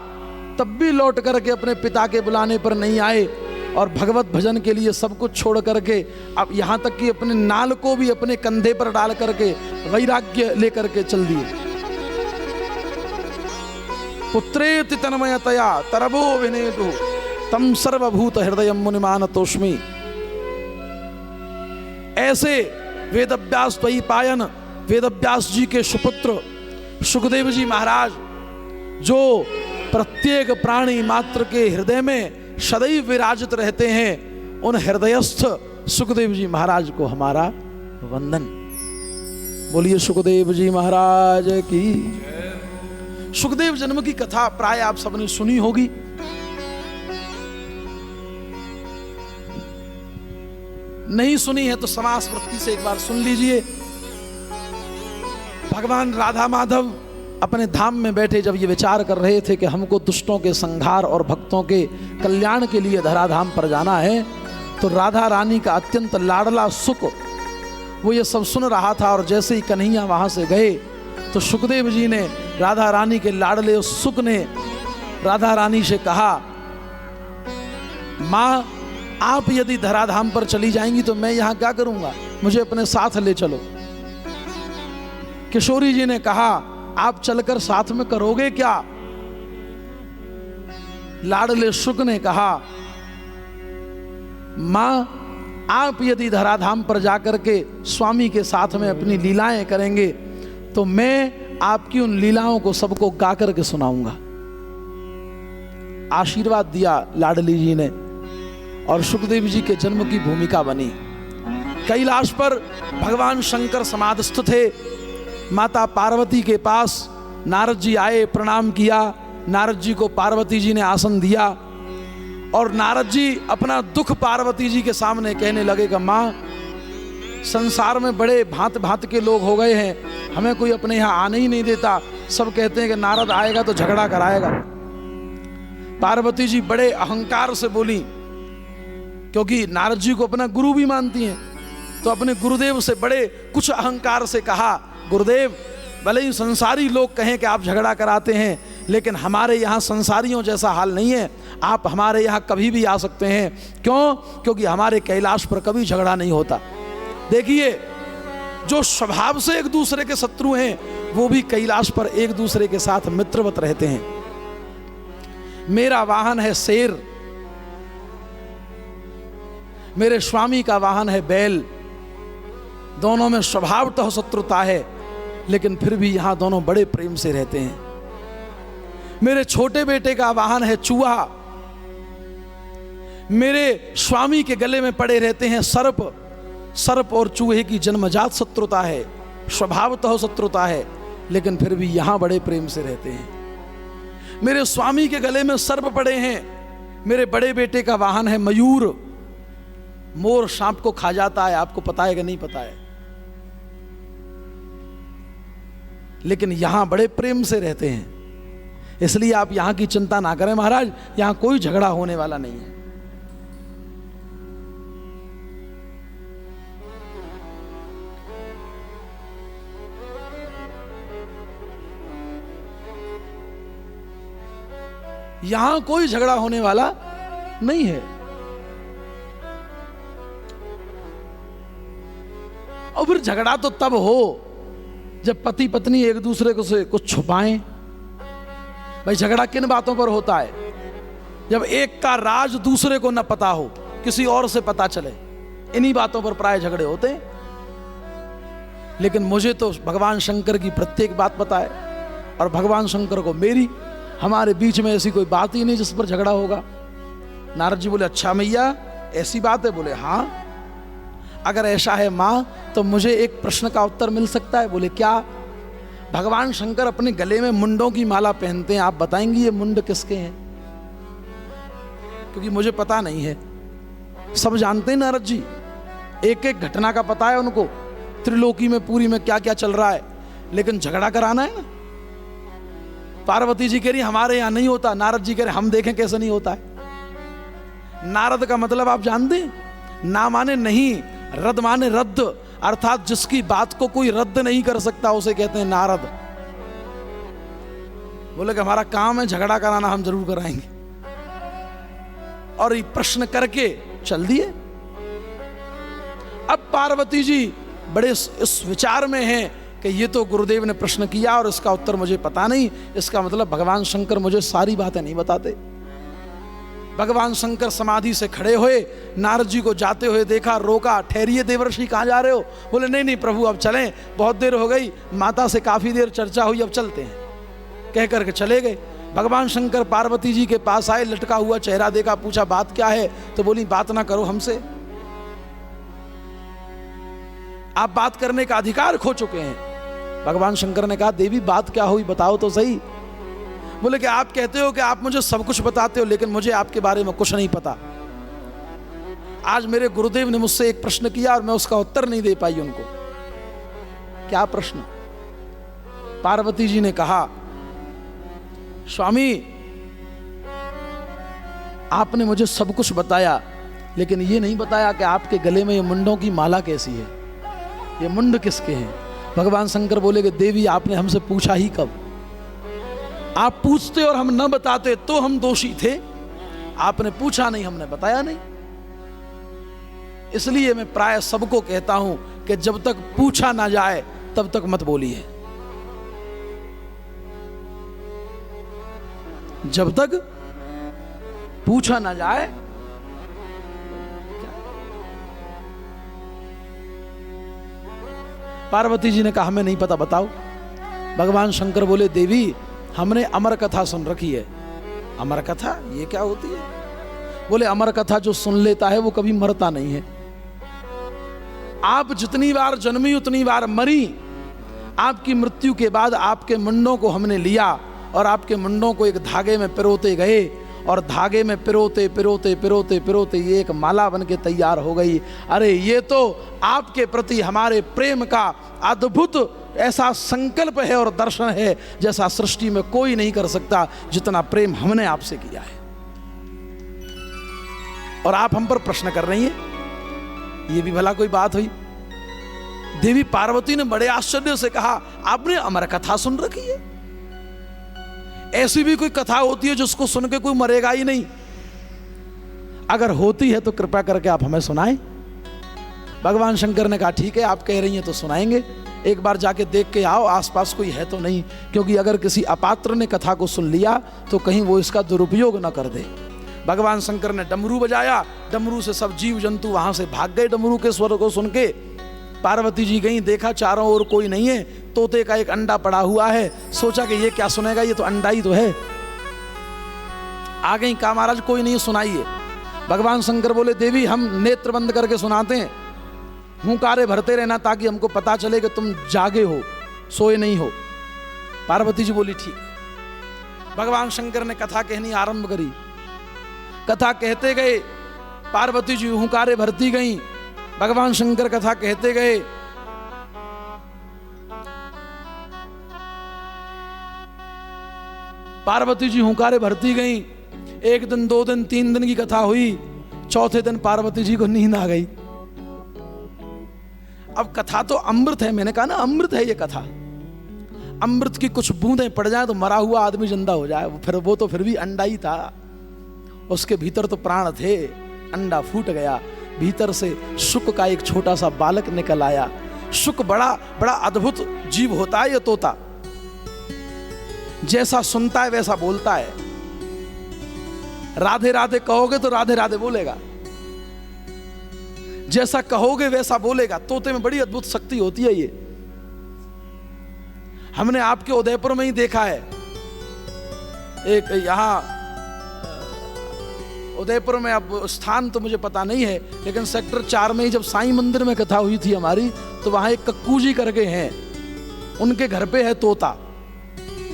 तब भी लौट करके अपने पिता के बुलाने पर नहीं आए, और भगवत भजन के लिए सब कुछ छोड़ करके, अब यहाँ तक कि अपने नाल को भी अपने कंधे पर डाल करके वैराग्य लेकर के चल दिए। पुत्रेति तन्मयतया तरवो विनेदु तम सर्वभूत हृदय मुनिमानतोऽस्मि। ऐसे वेदव्यास द्वैपायन वेदव्यास जी के सुपुत्र सुखदेव जी महाराज, जो प्रत्येक प्राणी मात्र के हृदय में सदैव विराजित रहते हैं, उन हृदयस्थ सुखदेव जी महाराज को हमारा वंदन। बोलिए सुखदेव जी महाराज की। सुखदेव जन्म की कथा प्राय आप सबने सुनी होगी। नहीं सुनी है तो समास वृत्ति से एक बार सुन लीजिए। भगवान राधा माधव अपने धाम में बैठे जब ये विचार कर रहे थे कि हमको दुष्टों के संहार और भक्तों के कल्याण के लिए धराधाम पर जाना है, तो राधा रानी का अत्यंत लाडला सुख वो ये सब सुन रहा था। और जैसे ही कन्हैया वहां से गए तो सुखदेव जी ने राधा रानी के लाडले सुख ने राधा रानी से कहा, माँ आप यदि धराधाम पर चली जाएंगी तो मैं यहाँ क्या करूंगा, मुझे अपने साथ ले चलो। किशोरी जी ने कहा, आप चलकर साथ में करोगे क्या? लाडले सुख ने कहा, मां आप यदि धराधाम पर जाकर के स्वामी के साथ में अपनी लीलाएं करेंगे तो मैं आपकी उन लीलाओं को सबको गा करके सुनाऊंगा। आशीर्वाद दिया लाडली जी ने, और सुखदेव जी के जन्म की भूमिका बनी। कैलाश पर भगवान शंकर समाधिस्थ थे। माता पार्वती के पास नारद जी आए, प्रणाम किया। नारद जी को पार्वती जी ने आसन दिया, और नारद जी अपना दुख पार्वती जी के सामने कहने लगे कि माँ संसार में बड़े भांत भांत के लोग हो गए हैं, हमें कोई अपने यहाँ आने ही नहीं देता। सब कहते हैं कि नारद आएगा तो झगड़ा कराएगा। पार्वती जी बड़े अहंकार से बोली, क्योंकि नारद जी को अपना गुरु भी मानती हैं, तो अपने गुरुदेव से बड़े कुछ अहंकार से कहा, गुरुदेव भले ही संसारी लोग कहें कि आप झगड़ा कराते हैं, लेकिन हमारे यहाँ संसारियों जैसा हाल नहीं है। आप हमारे यहाँ कभी भी आ सकते हैं। क्यों? क्योंकि हमारे कैलाश पर कभी झगड़ा नहीं होता। देखिए, जो स्वभाव से एक दूसरे के शत्रु हैं, वो भी कैलाश पर एक दूसरे के साथ मित्रवत रहते हैं। मेरा वाहन है शेर, मेरे स्वामी का वाहन है बैल। दोनों में स्वभावतः शत्रुता है, लेकिन फिर भी यहां दोनों बड़े प्रेम से रहते हैं। मेरे छोटे बेटे का वाहन है चूहा, मेरे स्वामी के गले में पड़े रहते हैं सर्प। सर्प और चूहे की जन्मजात शत्रुता है, स्वभावतः शत्रुता है, लेकिन फिर भी यहां बड़े प्रेम से रहते हैं। मेरे स्वामी के गले में सर्प पड़े हैं। मेरे बड़े बेटे का वाहन है मयूर। मोर सांप को खा जाता है, आपको पता है कि नहीं पता है, लेकिन यहां बड़े प्रेम से रहते हैं। इसलिए आप यहां की चिंता ना करें महाराज, यहां कोई झगड़ा होने वाला नहीं है। यहां कोई झगड़ा होने वाला नहीं है। और फिर झगड़ा तो तब हो जब पति पत्नी एक दूसरे को से कुछ छुपाएं। भाई झगड़ा किन बातों पर होता है? जब एक का राज दूसरे को न पता हो, किसी और से पता चले, इन्हीं बातों पर प्राय झगड़े होते हैं। लेकिन मुझे तो भगवान शंकर की प्रत्येक बात पता है और भगवान शंकर को मेरी। हमारे बीच में ऐसी कोई बात ही नहीं जिस पर झगड़ा होगा। नारद जी बोले अच्छा मैया ऐसी बात है? बोले हाँ। अगर ऐसा है माँ तो मुझे एक प्रश्न का उत्तर मिल सकता है? बोले क्या? भगवान शंकर अपने गले में मुंडों की माला पहनते हैं, आप बताएंगी ये मुंड किसके हैं? क्योंकि मुझे पता नहीं है। सब जानते हैं नारद जी, एक एक घटना का पता है उनको, त्रिलोकी में पूरी में क्या क्या चल रहा है, लेकिन झगड़ा कराना है ना। पार्वती जी कह रही हमारे यहां नहीं होता, नारद जी कह रहे हम देखें कैसे नहीं होता है। नारद का मतलब आप जानते हैं? ना माने नहीं, रद्द माने रद्द, अर्थात जिसकी बात को कोई रद्द नहीं कर सकता उसे कहते हैं नारद। बोले कि हमारा काम है झगड़ा कराना, हम जरूर कराएंगे। और ये प्रश्न करके चल दिए। अब पार्वती जी बड़े इस विचार में हैं कि ये तो गुरुदेव ने प्रश्न किया और इसका उत्तर मुझे पता नहीं, इसका मतलब भगवान शंकर मुझे सारी बातें नहीं बताते। भगवान शंकर समाधि से खड़े हुए, नारद जी को जाते हुए देखा, रोका, ठहरिए देवर्षि कहाँ जा रहे हो? बोले नहीं नहीं प्रभु अब चलें, बहुत देर हो गई, माता से काफी देर चर्चा हुई, अब चलते हैं। कह करके चले गए। भगवान शंकर पार्वती जी के पास आए, लटका हुआ चेहरा देखा, पूछा बात क्या है? तो बोली बात ना करो हमसे, आप बात करने का अधिकार खो चुके हैं। भगवान शंकर ने कहा देवी बात क्या हुई बताओ तो सही। बोले कि आप कहते हो कि आप मुझे सब कुछ बताते हो, लेकिन मुझे आपके बारे में कुछ नहीं पता। आज मेरे गुरुदेव ने मुझसे एक प्रश्न किया और मैं उसका उत्तर नहीं दे पाई उनको। क्या प्रश्न? पार्वती जी ने कहा स्वामी आपने मुझे सब कुछ बताया, लेकिन ये नहीं बताया कि आपके गले में ये मुंडों की माला कैसी है, ये मुंड किसके हैं? भगवान शंकर बोले कि देवी आपने हमसे पूछा ही कब? आप पूछते और हम न बताते तो हम दोषी थे, आपने पूछा नहीं, हमने बताया नहीं। इसलिए मैं प्राय सबको कहता हूं कि जब तक पूछा ना जाए तब तक मत बोलिए। जब तक पूछा ना जाए। पार्वती जी ने कहा हमें नहीं पता, बताओ। भगवान शंकर बोले देवी हमने अमर कथा सुन रखी है। अमर कथा ये क्या होती है? बोले अमर कथा जो सुन लेता है वो कभी मरता नहीं है। आप जितनी बार जन्मी उतनी बार मरी। आपकी मृत्यु के बाद आपके मुंडों को हमने लिया और आपके मुंडों को एक धागे में पिरोते गए और धागे में पिरोते पिरोते पिरोते पिरोते ये एक माला बन के तैयार हो गई। अरे ये तो आपके प्रति हमारे प्रेम का अद्भुत ऐसा संकल्प है और दर्शन है जैसा सृष्टि में कोई नहीं कर सकता, जितना प्रेम हमने आपसे किया है। और आप हम पर प्रश्न कर रही हैं, ये भी भला कोई बात हुई? देवी पार्वती ने बड़े आश्चर्य से कहा आपने अमर कथा सुन रखी है? ऐसी भी कोई कथा होती है जिसको सुन के कोई मरेगा ही नहीं? अगर होती है तो कृपया करके आप हमें सुनाएं। भगवान शंकर ने कहा ठीक है आप कह रही हैं तो सुनाएंगे, एक बार जाके देख के आओ आसपास कोई है तो नहीं, क्योंकि अगर किसी अपात्र ने कथा को सुन लिया तो कहीं वो इसका दुरुपयोग न कर दे। भगवान शंकर ने डमरू बजाया, डमरू से सब जीव जंतु वहां से भाग गए डमरू के स्वर को सुन के। पार्वती जी गई, देखा चारों ओर कोई नहीं है, तोते का एक अंडा पड़ा हुआ है, सोचा कि ये क्या सुनेगा, ये तो अंडा ही तो है। आ गई, कहा महाराज कोई नहीं सुनाइए। भगवान शंकर बोले देवी हम नेत्र बंद करके सुनाते हैं, हुंकारे भरते रहना ताकि हमको पता चले कि तुम जागे हो, सोए नहीं हो। पार्वती जी बोली ठीक। भगवान शंकर ने कथा कहनी आरंभ करी। कथा कहते गए, पार्वती जी हुंकारे भरती गई, भगवान शंकर कथा कहते गए। पार्वती जी हुंकारे भरती गई। एक दिन, 2 दिन, 3 दिन की कथा हुई। चौथे दिन पार्वती जी को नींद आ गई। अब कथा तो अमृत है, मैंने कहा ना अमृत है ये कथा। अमृत की कुछ बूंदें पड़ जाए तो मरा हुआ आदमी जिंदा हो जाए। फिर वो तो फिर भी अंडा ही था, उसके भीतर तो प्राण थे। अंडा फूट गया, भीतर से शुक का एक छोटा सा बालक निकल आया। शुक बड़ा बड़ा अद्भुत जीव होता है ये तोता। जैसा सुनता है वैसा बोलता है। राधे राधे कहोगे तो राधे राधे बोलेगा, जैसा कहोगे वैसा बोलेगा। तोते में बड़ी अद्भुत शक्ति होती है ये। हमने आपके उदयपुर में ही देखा है। एक यहां उदयपुर में, अब स्थान तो मुझे पता नहीं है, लेकिन सेक्टर 4 में ही जब साईं मंदिर में कथा हुई थी हमारी, तो वहां एक कक्कू जी करके हैं, उनके घर पे है तोता।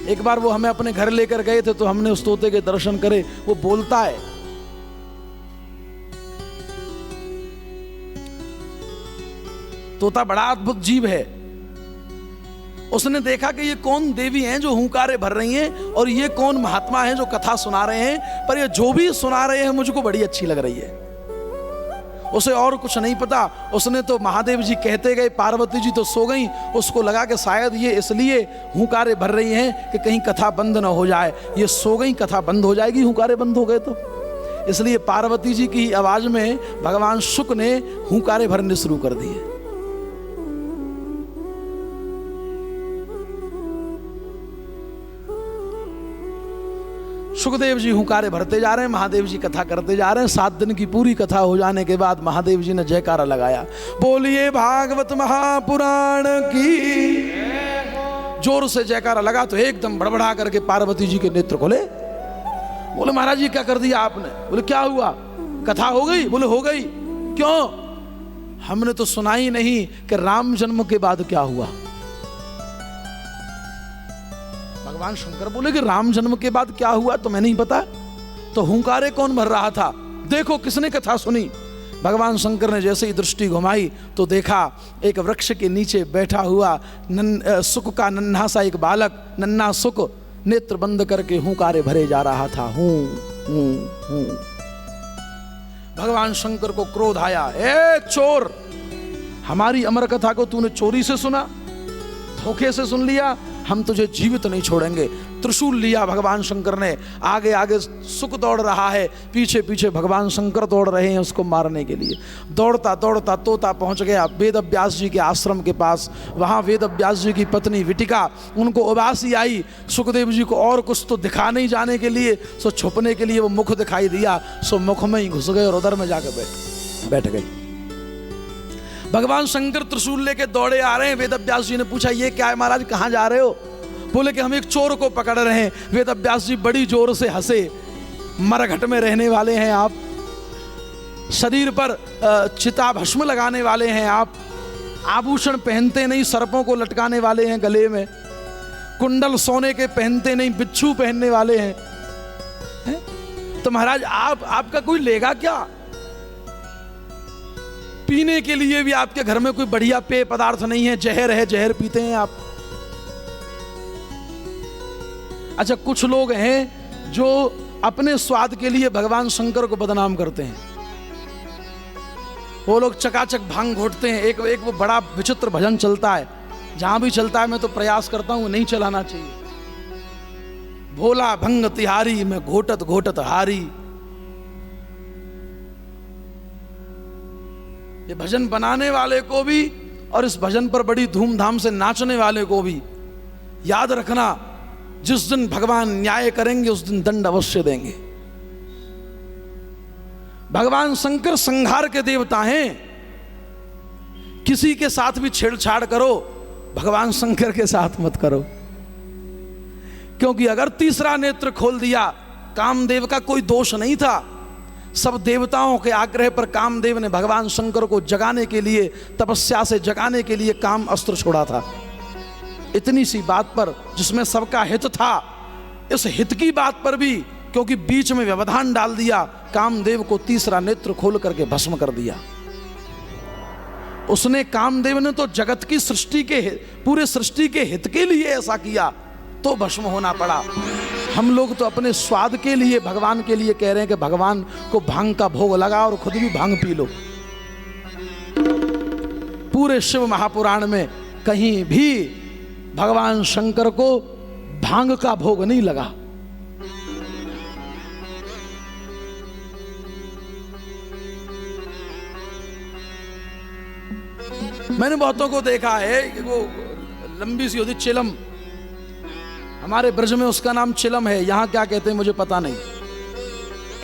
एक बार वो हमें अपने घर लेकर गए थे तो हमने उस तोते के दर्शन करे। वो बोलता है। तोता बड़ा अद्भुत जीव है। उसने देखा कि ये कौन देवी हैं जो हुंकारे भर रही हैं और ये कौन महात्मा हैं जो कथा सुना रहे हैं, पर ये जो भी सुना रहे हैं मुझको बड़ी अच्छी लग रही है। उसे और कुछ नहीं पता। उसने तो महादेव जी कहते गए, पार्वती जी तो सो गई। उसको लगा कि शायद ये इसलिए हुंकारे भर रही हैं कि कहीं कथा बंद ना हो जाए। ये सो गई, कथा बंद हो जाएगी हुंकारे बंद हो गए तो। इसलिए पार्वती जी की आवाज में भगवान शुक ने हुंकारे भरने शुरू कर दिए। सुखदेव जी हुंकारे भरते जा रहे हैं, महादेव जी कथा करते जा रहे हैं। 7 दिन की पूरी कथा हो जाने के बाद महादेव जी ने जयकारा लगाया, बोलिए भागवत महापुराण की। जोर से जयकारा लगा तो एकदम बड़बड़ा करके पार्वती जी के नेत्र खोले। बोले महाराज जी क्या कर दिया आपने? बोले क्या हुआ? कथा हो गई? बोले हो गई। क्यों? हमने तो सुना ही नहीं कि राम जन्म के बाद क्या हुआ। भगवान शंकर बोले कि राम जन्म के बाद क्या हुआ तुम्हें नहीं पता? तो हुंकारे कौन भर रहा था? देखो किसने कथा सुनी। भगवान शंकर ने जैसे ही दृष्टि घुमाई तो देखा एक वृक्ष के नीचे बैठा हुआ सुक का नन्हा सा एक बालक, नन्हा सुक, नेत्र बंद करके हुंकारे भरे जा रहा था। हूं हूं हूं। भगवान शंकर को क्रोध आया, ए चोर, हमारी अमर कथा को तूने चोरी से सुना, धोखे से सुन लिया, हम तुझे जीवित नहीं छोड़ेंगे। त्रिशूल लिया भगवान शंकर ने। आगे आगे सुक दौड़ रहा है, पीछे पीछे भगवान शंकर दौड़ रहे हैं उसको मारने के लिए। दौड़ता दौड़ता तोता पहुंच गया वेद व्यास जी के आश्रम के पास। वहां वेद व्यास जी की पत्नी विटिका, उनको उबासी आई। सुखदेव जी को और कुछ तो दिखा नहीं जाने के लिए, सो छुपने के लिए वो मुख दिखाई दिया, सो मुख में ही घुस गए और उधर में जाकर बैठ गए। भगवान शंकर त्रिशूल लेके दौड़े आ रहे हैं। वेद व्यास जी ने पूछा ये क्या है महाराज, कहाँ जा रहे हो? बोले कि हम एक चोर को पकड़ रहे हैं। वेद व्यास जी बड़ी जोर से हंसे, मरघट में रहने वाले हैं आप, शरीर पर चिता भस्म लगाने वाले हैं आप, आभूषण पहनते नहीं, सर्पों को लटकाने वाले हैं गले में, कुंडल सोने के पहनते नहीं, बिच्छू पहनने वाले हैं, तो महाराज आपका कोई लेगा क्या? पीने के लिए भी आपके घर में कोई बढ़िया पेय पदार्थ नहीं है, जहर है, जहर पीते हैं आप। अच्छा, कुछ लोग हैं जो अपने स्वाद के लिए भगवान शंकर को बदनाम करते हैं। वो लोग चकाचक भांग घोटते हैं। एक वो बड़ा विचित्र भजन चलता है, जहां भी चलता है मैं तो प्रयास करता हूं नहीं चलाना चाहिए। भोला भंग तिहारी में घोटत घोटत हारी। ये भजन बनाने वाले को भी और इस भजन पर बड़ी धूमधाम से नाचने वाले को भी याद रखना, जिस दिन भगवान न्याय करेंगे उस दिन दंड अवश्य देंगे। भगवान शंकर संहार के देवता हैं। किसी के साथ भी छेड़छाड़ करो, भगवान शंकर के साथ मत करो, क्योंकि अगर तीसरा नेत्र खोल दिया, कामदेव का कोई दोष नहीं था। सब देवताओं के आग्रह पर कामदेव ने भगवान शंकर को जगाने के लिए, तपस्या से जगाने के लिए काम अस्त्र छोड़ा था। इतनी सी बात पर जिसमें सबका हित था, इस हित की बात पर भी क्योंकि बीच में व्यवधान डाल दिया, कामदेव को तीसरा नेत्र खोल करके भस्म कर दिया। उसने, कामदेव ने तो जगत की सृष्टि के, पूरे सृष्टि के हित के लिए ऐसा किया तो भस्म होना पड़ा। हम लोग तो अपने स्वाद के लिए भगवान के लिए कह रहे हैं कि भगवान को भांग का भोग लगा और खुद भी भांग पी लो। पूरे शिव महापुराण में कहीं भी भगवान शंकर को भांग का भोग नहीं लगा। मैंने बहुतों को देखा है कि वो लंबी सी होती चिलम, हमारे ब्रज में उसका नाम चिलम है, यहां क्या कहते हैं मुझे पता नहीं,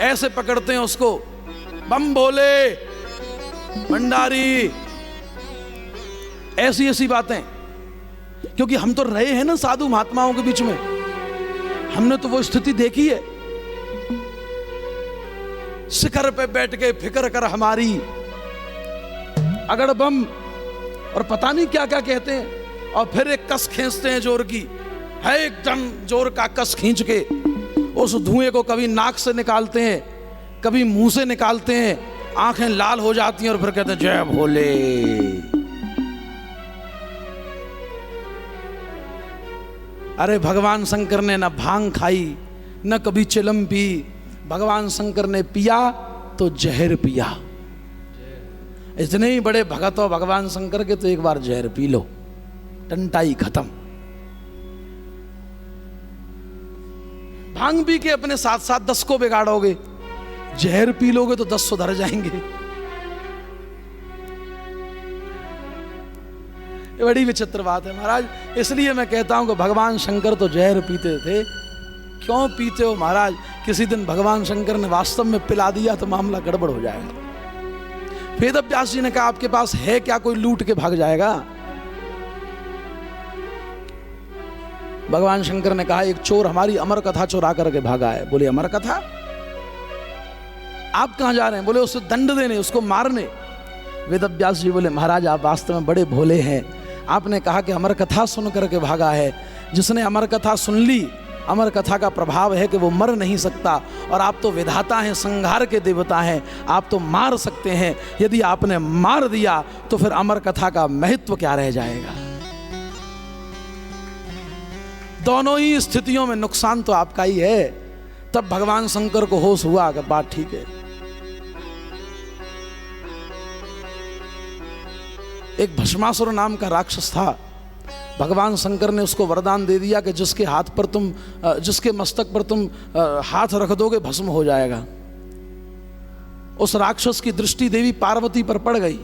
ऐसे पकड़ते हैं उसको, बम भोले भंडारी, ऐसी ऐसी बातें। क्योंकि हम तो रहे हैं ना साधु महात्माओं के बीच में, हमने तो वो स्थिति देखी है। शिखर पे बैठ के फिक्र कर हमारी, अगड़ बम, और पता नहीं क्या क्या कहते हैं, और फिर एक कस खींचते हैं जोर की, है एकदम जोर का कस खींच के उस धुएं को कभी नाक से निकालते हैं, कभी मुंह से निकालते हैं, आंखें लाल हो जाती हैं और फिर कहते हैं जय भोले। अरे भगवान शंकर ने न भांग खाई न कभी चिलम पी, भगवान शंकर ने पिया तो जहर पिया। इतने ही बड़े भगत हो भगवान शंकर के तो एक बार जहर पी लो, टंटाई खत्म। भांग पी के अपने साथ साथ 10 को बिगाड़ोगे, जहर पी लोगे तो 10 सुधर जाएंगे। ये बड़ी विचित्र बात है महाराज। इसलिए मैं कहता हूं कि भगवान शंकर तो जहर पीते थे। क्यों पीते हो महाराज? किसी दिन भगवान शंकर ने वास्तव में पिला दिया तो मामला गड़बड़ हो जाएगा। वेद व्यास जी ने कहा आपके पास है क्या, कोई लूट के भाग जाएगा? भगवान शंकर ने कहा एक चोर हमारी अमर कथा चुरा करके भागा है। बोले अमर कथा? आप कहां जा रहे हैं? बोले उसे दंड देने, उसको मारने। वेद व्यास जी बोले महाराज आप वास्तव में बड़े भोले हैं। आपने कहा कि अमर कथा सुन करके भागा है। जिसने अमर कथा सुन ली, अमर कथा का प्रभाव है कि वो मर नहीं सकता, और आप तो विधाता हैं, संहार के देवता हैं, आप तो मार सकते हैं। यदि आपने मार दिया तो फिर अमर कथा का महत्व क्या रह जाएगा? दोनों ही स्थितियों में नुकसान तो आपका ही है। तब भगवान शंकर को होश हुआ कि बात ठीक है। एक भस्मासुर नाम का राक्षस था। भगवान शंकर ने उसको वरदान दे दिया कि जिसके हाथ पर तुम, जिसके मस्तक पर तुम हाथ रख दोगे भस्म हो जाएगा। उस राक्षस की दृष्टि देवी पार्वती पर पड़ गई।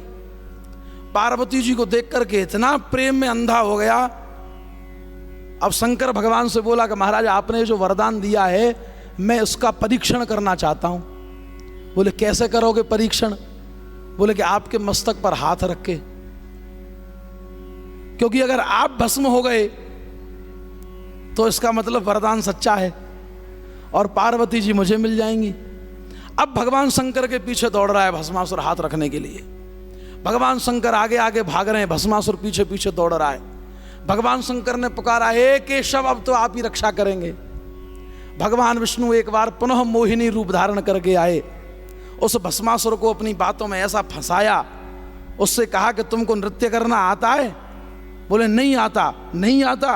पार्वती जी को देख करके इतना प्रेम में अंधा हो गया। अब शंकर भगवान से बोला कि महाराज आपने जो वरदान दिया है मैं उसका परीक्षण करना चाहता हूं। बोले कैसे करोगे परीक्षण? बोले कि आपके मस्तक पर हाथ रख के, क्योंकि अगर आप भस्म हो गए तो इसका मतलब वरदान सच्चा है और पार्वती जी मुझे मिल जाएंगी। अब भगवान शंकर के पीछे दौड़ रहा है भस्मासुर हाथ रखने के लिए। भगवान शंकर आगे आगे भाग रहे हैं, भस्मासुर पीछे पीछे दौड़ रहा है। भगवान शंकर ने पुकारा हे केशव अब तो आप ही रक्षा करेंगे। भगवान विष्णु एक बार पुनः मोहिनी रूप धारण करके आए। उस भस्मासुर को अपनी बातों में ऐसा फंसाया, उससे कहा कि तुमको नृत्य करना आता है? बोले नहीं आता। नहीं आता?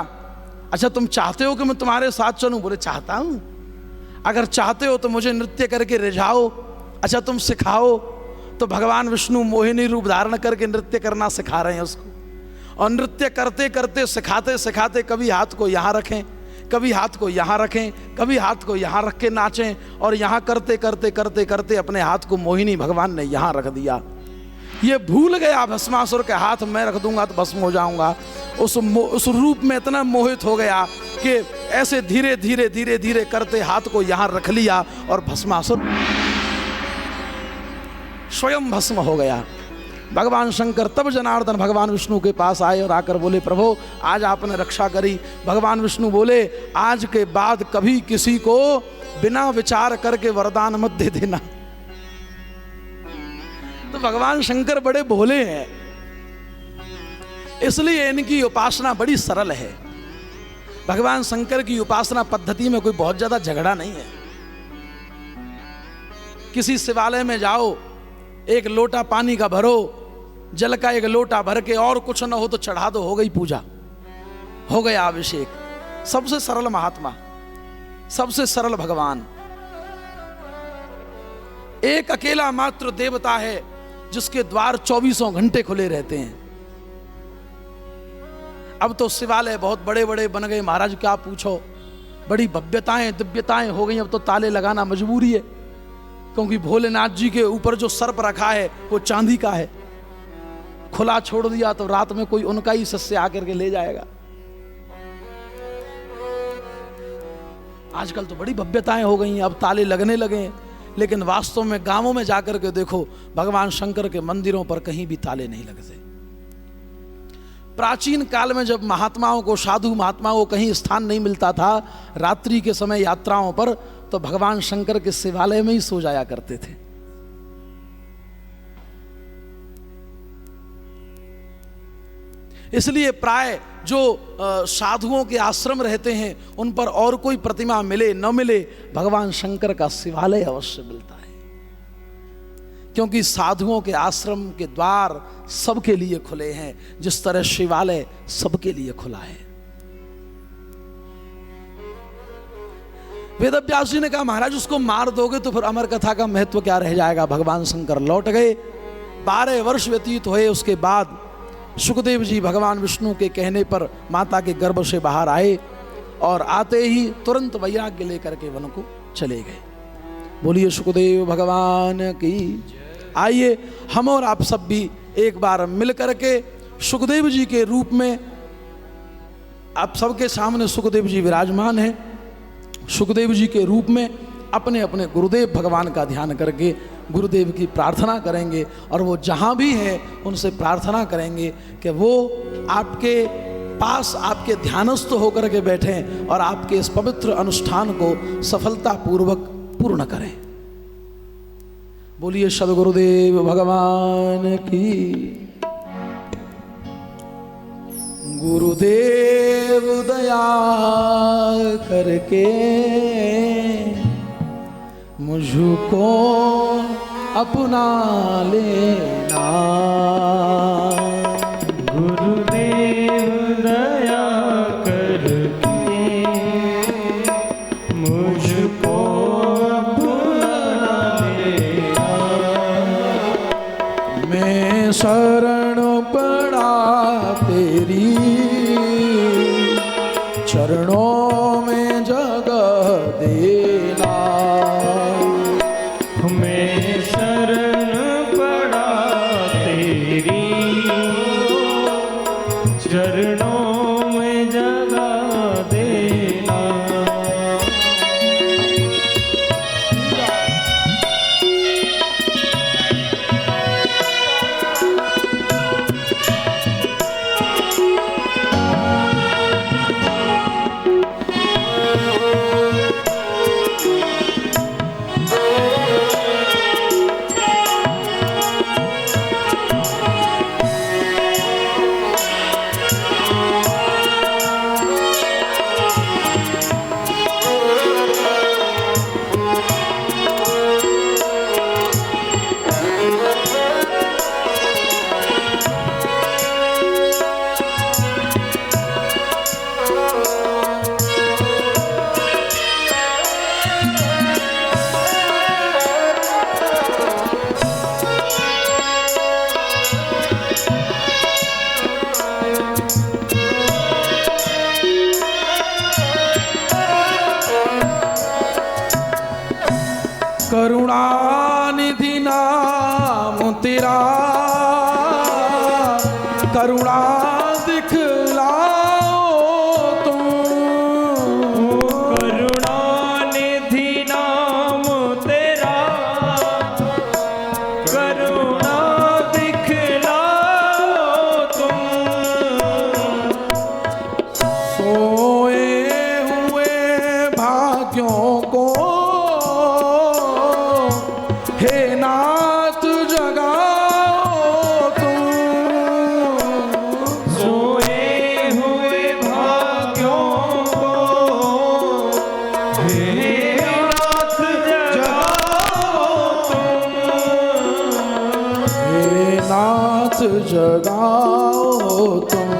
अच्छा तुम चाहते हो कि मैं तुम्हारे साथ चलूं? बोले चाहता हूं। अगर चाहते हो तो मुझे नृत्य करके रिझाओ। अच्छा तुम सिखाओ। तो भगवान विष्णु मोहिनी रूप धारण करके नृत्य करना सिखा रहे हैं उसको। और नृत्य करते करते सिखाते सिखाते कभी हाथ को यहाँ रखें, कभी हाथ को यहाँ रखें, कभी हाथ को यहाँ रख के नाचें, और यहाँ करते करते करते करते अपने हाथ को मोहिनी भगवान ने यहाँ रख दिया। ये भूल गया भस्मासुर के हाथ मैं रख दूंगा तो भस्म हो जाऊंगा। उस रूप में इतना मोहित हो गया कि ऐसे धीरे धीरे धीरे धीरे करते हाथ को यहाँ रख लिया और भस्मासुर स्वयं भस्म हो गया। भगवान शंकर तब जनार्दन भगवान विष्णु के पास आए और आकर बोले प्रभु आज आपने रक्षा करी। भगवान विष्णु बोले आज के बाद कभी किसी को बिना विचार करके वरदान मत दे देना। तो भगवान शंकर बड़े भोले हैं, इसलिए इनकी उपासना बड़ी सरल है। भगवान शंकर की उपासना पद्धति में कोई बहुत ज्यादा झगड़ा नहीं है। किसी शिवालय में जाओ, एक लोटा पानी का भरो, जल का एक लोटा भर के, और कुछ न हो तो चढ़ा दो, हो गई पूजा, हो गया अभिषेक। सबसे सरल महात्मा, सबसे सरल भगवान। एक अकेला मात्र देवता है जिसके द्वार 24 घंटे खुले रहते हैं। अब तो शिवालय बहुत बड़े बड़े बन गए महाराज, क्या पूछो, बड़ी भव्यताएं दिव्यताएं हो गई। अब तो ताले लगाना मजबूरी है, क्योंकि भोलेनाथ जी के ऊपर जो सर्प रखा है वो चांदी का है। खुला छोड़ दिया तो रात में कोई उनका ही शिष्य आकर के ले जाएगा। आजकल तो बड़ी भव्यताएं हो गई हैं, अब ताले लगने लगे हैं, लेकिन वास्तव में गांवों में जाकर के देखो भगवान शंकर के मंदिरों पर कहीं भी ताले नहीं लगते। प्राचीन काल में जब महात्माओं को, साधु महात्माओं को कहीं स्थान नहीं मिलता था रात्रि के समय यात्राओं पर, तो भगवान शंकर के शिवालय में ही सो जाया करते थे। इसलिए प्राय जो साधुओं के आश्रम रहते हैं उन पर और कोई प्रतिमा मिले न मिले, भगवान शंकर का शिवालय अवश्य मिलता है, क्योंकि साधुओं के आश्रम के द्वार सबके लिए खुले हैं, जिस तरह शिवालय सबके लिए खुला है। वेदव्यास जी ने कहा महाराज उसको मार दोगे तो फिर अमर कथा का महत्व क्या रह जाएगा। भगवान शंकर लौट गए, 12 वर्ष व्यतीत हुए, उसके बाद सुखदेव जी भगवान विष्णु के कहने पर माता के गर्भ से बाहर आए और आते ही तुरंत वैराग्य लेकर के वन को चले गए। बोलिए सुखदेव भगवान की। आइए हम और आप सब भी एक बार मिल करके सुखदेव जी के रूप में, आप सबके सामने सुखदेव जी विराजमान हैं, सुखदेव जी के रूप में अपने अपने गुरुदेव भगवान का ध्यान करके गुरुदेव की प्रार्थना करेंगे, और वो जहाँ भी है उनसे प्रार्थना करेंगे कि वो आपके पास आपके ध्यानस्थ होकर के बैठें और आपके इस पवित्र अनुष्ठान को सफलतापूर्वक पूर्ण करें। बोलिए सद्गुरुदेव भगवान की। गुरुदेव दया करके मुझको अपना लेना। गुरुदेव दया करके मुझको अपना लेना। मैं शरण पड़ा तेरी चरणों में जगह देना। मैं शरण पड़ा तेरी चरणों में जगह देना। करुणानिधि नाम तेरा, करुणा दिखलाओ तुम। करुणानिधि नाम तेरा, करुणा दिखलाओ तुम। सोए हुए भाग्यों को हे नाथ जगाओ तुम। सोए हुए भाग्यों को हे नाथ जगाओ तुम। हे नाथ जगाओ तुम,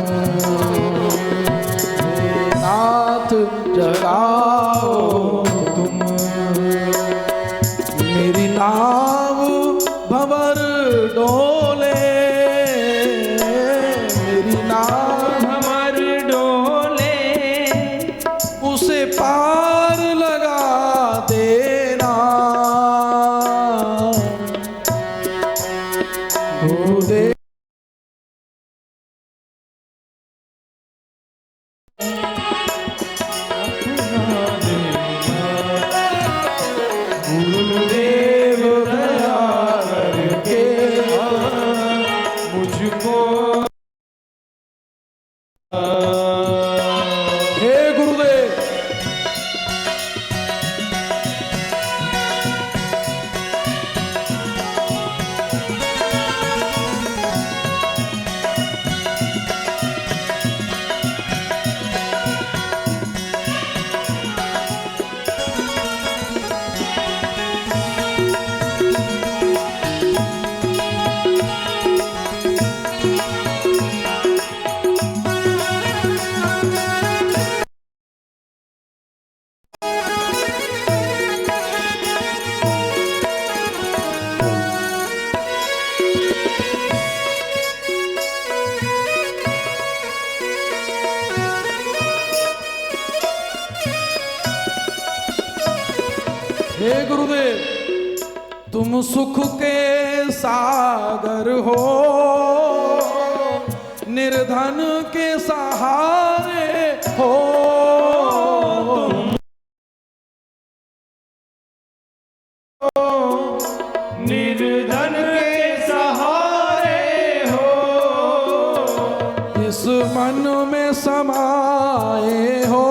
हे नाथ जगाओ तुम। मेरी नाव भंवर डोले, मेरी नाव भंवर डोले, उसे पार लगा देना। गुरुदेव हे गुरुदेव, तुम सुख के सागर हो, निर्धन के सहारे हो। निर्धन के सहारे हो, इस मन में समाए हो।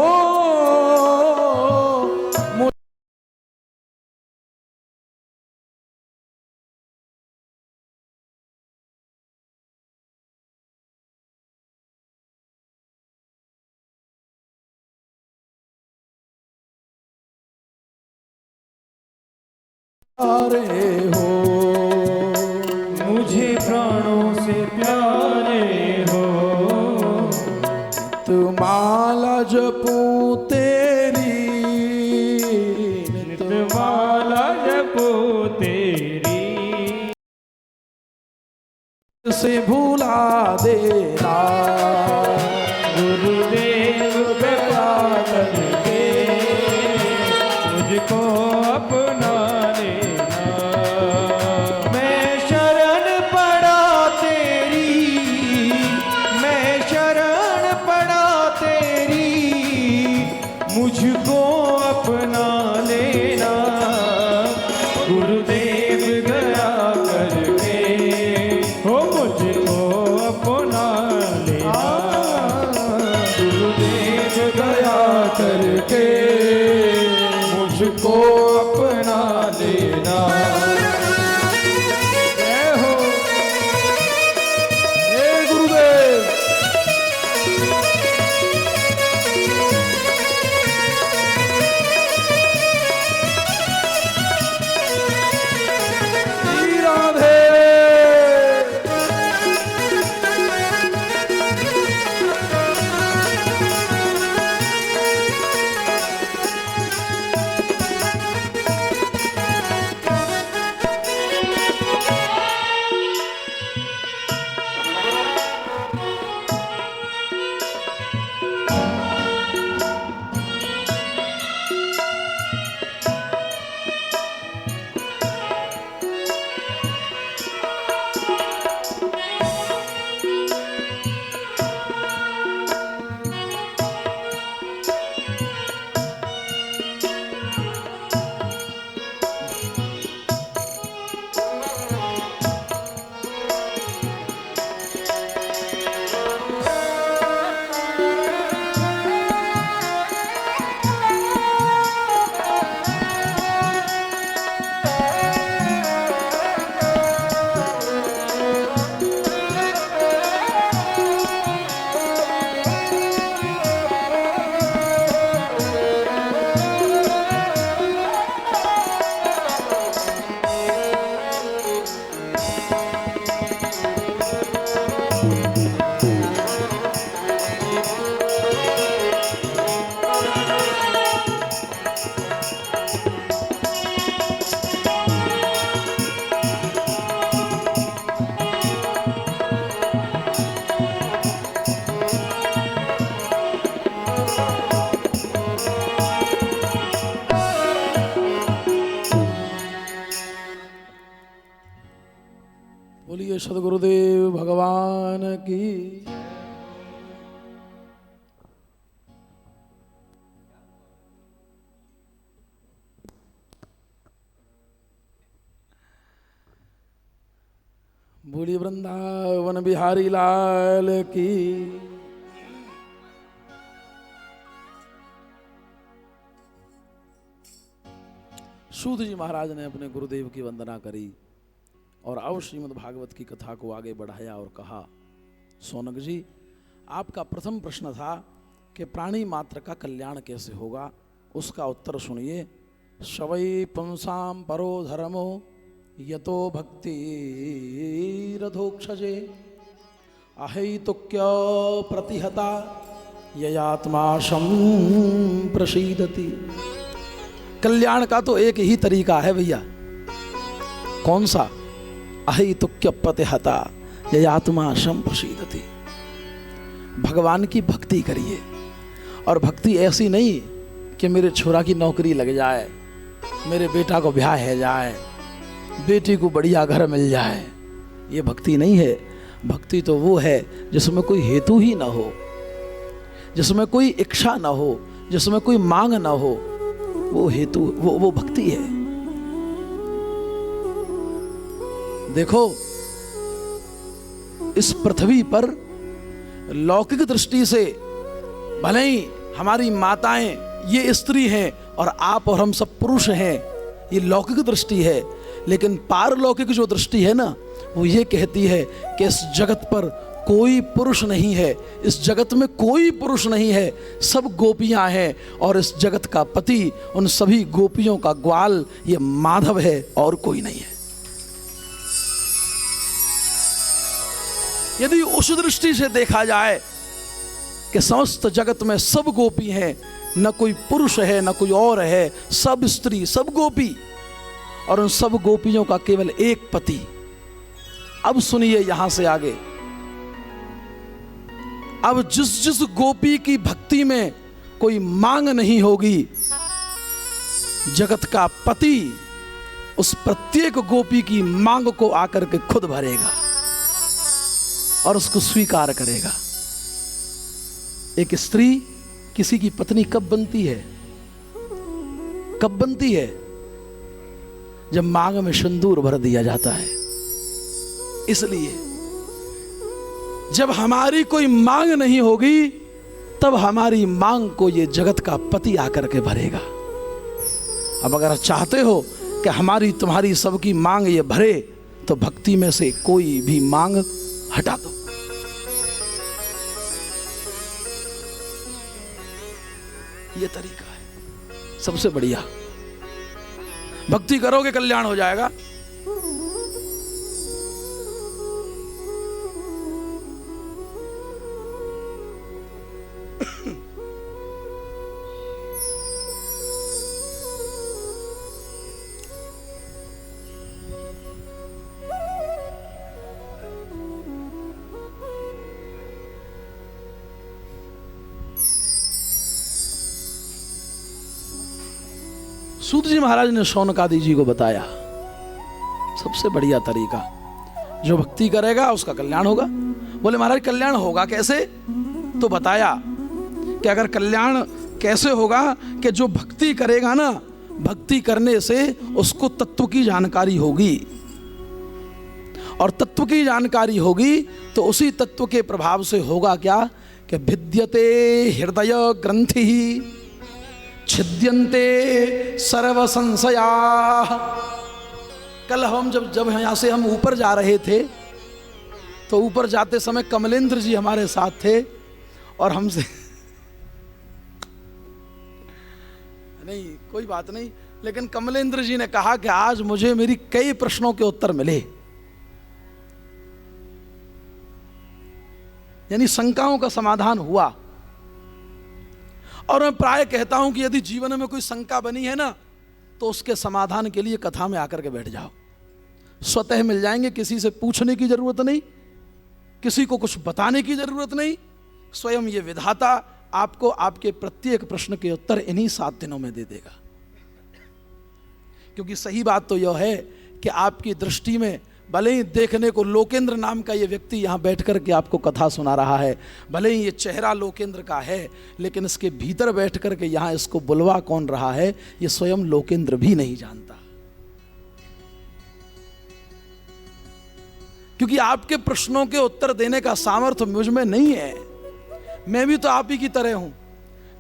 अरे हो, मुझे प्राणों से प्यारे हो। माला जपूं तेरी, नित्य माला जपो तेरी, से भूला देना। गुरुदेव कृपा करके मुझको अपना लेना। मैं शरण पड़ा तेरी, मैं शरण पड़ा तेरी, मुझको अपना लेना। गुरुदेव गया करके हो मुझको अपना लेना। गुरुदेव दया करके मुझको अपना लेना। जय हो। हे गुरुदेव, श्री राधे। बोलिए सदगुरुदेव भगवान की। बोलिए वृंदावन बिहारी लाल की। सूत जी महाराज ने अपने गुरुदेव की वंदना करी और अब श्रीमद् भागवत की कथा को आगे बढ़ाया और कहा, सोनक जी, आपका प्रथम प्रश्न था कि प्राणी मात्र का कल्याण कैसे होगा, उसका उत्तर सुनिए। शवै पुंसाम परो धर्मो यतो भक्ति रथोक्षजे अहैतुक्य प्रतिहता ययात्मा शं प्रसीदति। कल्याण का तो एक ही तरीका है भैया, कौन सा? अहैतुक्य प्रतिहता ययात्मा शं प्रसीदति। भगवान की भक्ति करिए, और भक्ति ऐसी नहीं कि मेरे छोरा की नौकरी लग जाए, मेरे बेटा को ब्याह है जाए, बेटी को बढ़िया घर मिल जाए। ये भक्ति नहीं है। भक्ति तो वो है जिसमें कोई हेतु ही ना हो, जिसमें कोई इच्छा ना हो, जिसमें कोई मांग ना हो। वो हेतु, वो भक्ति है। देखो, इस पृथ्वी पर लौकिक दृष्टि से भले ही हमारी माताएं ये स्त्री हैं और आप और हम सब पुरुष हैं, ये लौकिक दृष्टि है। लेकिन पारलौकिक जो दृष्टि है ना, वो ये कहती है कि इस जगत पर कोई पुरुष नहीं है, इस जगत में कोई पुरुष नहीं है, सब गोपियां हैं। और इस जगत का पति, उन सभी गोपियों का ग्वाल ये माधव है और कोई नहीं है। यदि उस दृष्टि से देखा जाए कि समस्त जगत में सब गोपी हैं, न कोई पुरुष है न कोई और है, सब स्त्री सब गोपी, और उन सब गोपियों का केवल एक पति। अब सुनिए यहां से आगे, अब जिस जिस गोपी की भक्ति में कोई मांग नहीं होगी, जगत का पति उस प्रत्येक गोपी की मांग को आकर के खुद भरेगा और उसको स्वीकार करेगा। एक स्त्री किसी की पत्नी कब बनती है? कब बनती है? जब मांग में सिंदूर भर दिया जाता है। इसलिए जब हमारी कोई मांग नहीं होगी, तब हमारी मांग को ये जगत का पति आकर के भरेगा। अब अगर चाहते हो कि हमारी तुम्हारी सबकी मांग ये भरे, तो भक्ति में से कोई भी मांग हटा दो। ये तरीका है सबसे बढ़िया। भक्ति करोगे कल्याण हो जाएगा। सूत जी महाराज ने शौनकादि जी को बताया सबसे बढ़िया तरीका, जो भक्ति करेगा उसका कल्याण होगा। बोले महाराज कल्याण होगा कैसे? तो बताया कि अगर कल्याण कैसे होगा कि जो भक्ति करेगा ना, भक्ति करने से उसको तत्व की जानकारी होगी, और तत्व की जानकारी होगी तो उसी तत्व के प्रभाव से होगा क्या कि भिद्यते हृदय ग्रंथि छिद्यन्ते सर्व संशया। कल हम जब यहाँ से हम ऊपर जा रहे थे, तो ऊपर जाते समय कमलेंद्र जी हमारे साथ थे और हमसे नहीं कोई बात नहीं, लेकिन कमलेंद्र जी ने कहा कि आज मुझे मेरी कई प्रश्नों के उत्तर मिले, यानी शंकाओं का समाधान हुआ। और मैं प्राय कहता हूं कि यदि जीवन में कोई शंका बनी है ना, तो उसके समाधान के लिए कथा में आकर के बैठ जाओ, स्वतः मिल जाएंगे। किसी से पूछने की जरूरत नहीं, किसी को कुछ बताने की जरूरत नहीं। स्वयं ये विधाता आपको आपके प्रत्येक प्रश्न के उत्तर इन्हीं 7 दिनों में दे देगा। क्योंकि सही बात तो यह है कि आपकी दृष्टि में भले ही देखने को लोकेंद्र नाम का ये व्यक्ति यहाँ बैठ कर के आपको कथा सुना रहा है, भले ही ये चेहरा लोकेंद्र का है, लेकिन इसके भीतर बैठ कर के यहाँ इसको बुलवा कौन रहा है, ये स्वयं लोकेंद्र भी नहीं जानता। क्योंकि आपके प्रश्नों के उत्तर देने का सामर्थ्य मुझ में नहीं है। मैं भी तो आप ही की तरह हूं।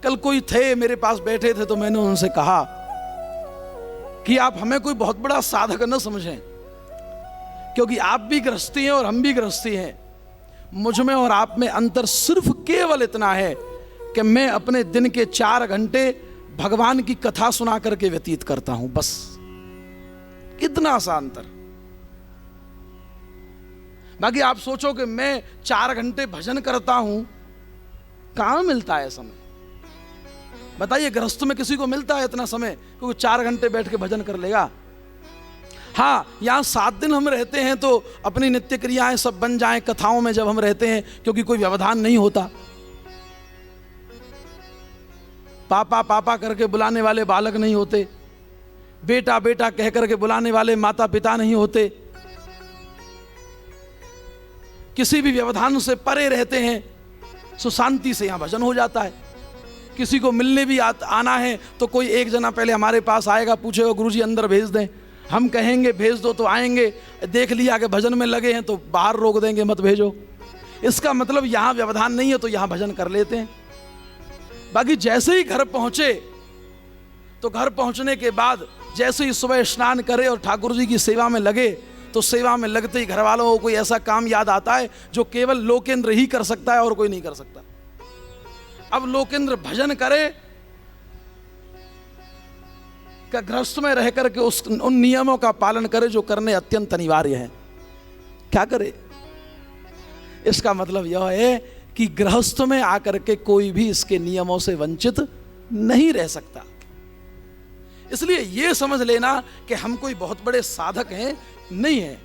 कल कोई थे मेरे पास बैठे थे, तो मैंने उनसे कहा कि आप हमें कोई बहुत बड़ा साधक न समझें, क्योंकि आप भी गृहस्थी हैं और हम भी गृहस्थी हैं। मुझ में और आप में अंतर सिर्फ केवल इतना है कि मैं अपने दिन के 4 घंटे भगवान की कथा सुना करके व्यतीत करता हूं, बस इतना सा अंतर। बाकी आप सोचो कि मैं 4 घंटे भजन करता हूं, कहां मिलता है समय? बताइए, गृहस्थ में किसी को मिलता है इतना समय क्योंकि 4 घंटे बैठ के भजन कर लेगा? हाँ, यहाँ 7 दिन हम रहते हैं तो अपनी नित्य क्रियाएं सब बन जाएं कथाओं में जब हम रहते हैं, क्योंकि कोई व्यवधान नहीं होता। पापा पापा करके बुलाने वाले बालक नहीं होते, बेटा बेटा कह करके बुलाने वाले माता पिता नहीं होते, किसी भी व्यवधान से परे रहते हैं, सो शांति से यहाँ भजन हो जाता है। किसी को मिलने भी आना है तो कोई एक जना पहले हमारे पास आएगा, पूछेगा गुरुजी अंदर भेज दें, हम कहेंगे भेज दो तो आएंगे, देख लिया कि भजन में लगे हैं तो बाहर रोक देंगे, मत भेजो। इसका मतलब यहाँ व्यवधान नहीं है तो यहाँ भजन कर लेते हैं। बाकी जैसे ही घर पहुंचे तो घर पहुंचने के बाद जैसे ही सुबह स्नान करे और ठाकुर जी की सेवा में लगे तो सेवा में लगते ही घर वालों को कोई ऐसा काम याद आता है जो केवल लोकेंद्र ही कर सकता है और कोई नहीं कर सकता। अब लोकेंद्र भजन करे का गृहस्थ में रह करके उन नियमों का पालन करे जो करने अत्यंत अनिवार्य है। क्या करे? इसका मतलब यह है कि गृहस्थ में आकर के कोई भी इसके नियमों से वंचित नहीं रह सकता। इसलिए यह समझ लेना कि हम कोई बहुत बड़े साधक हैं, नहीं है।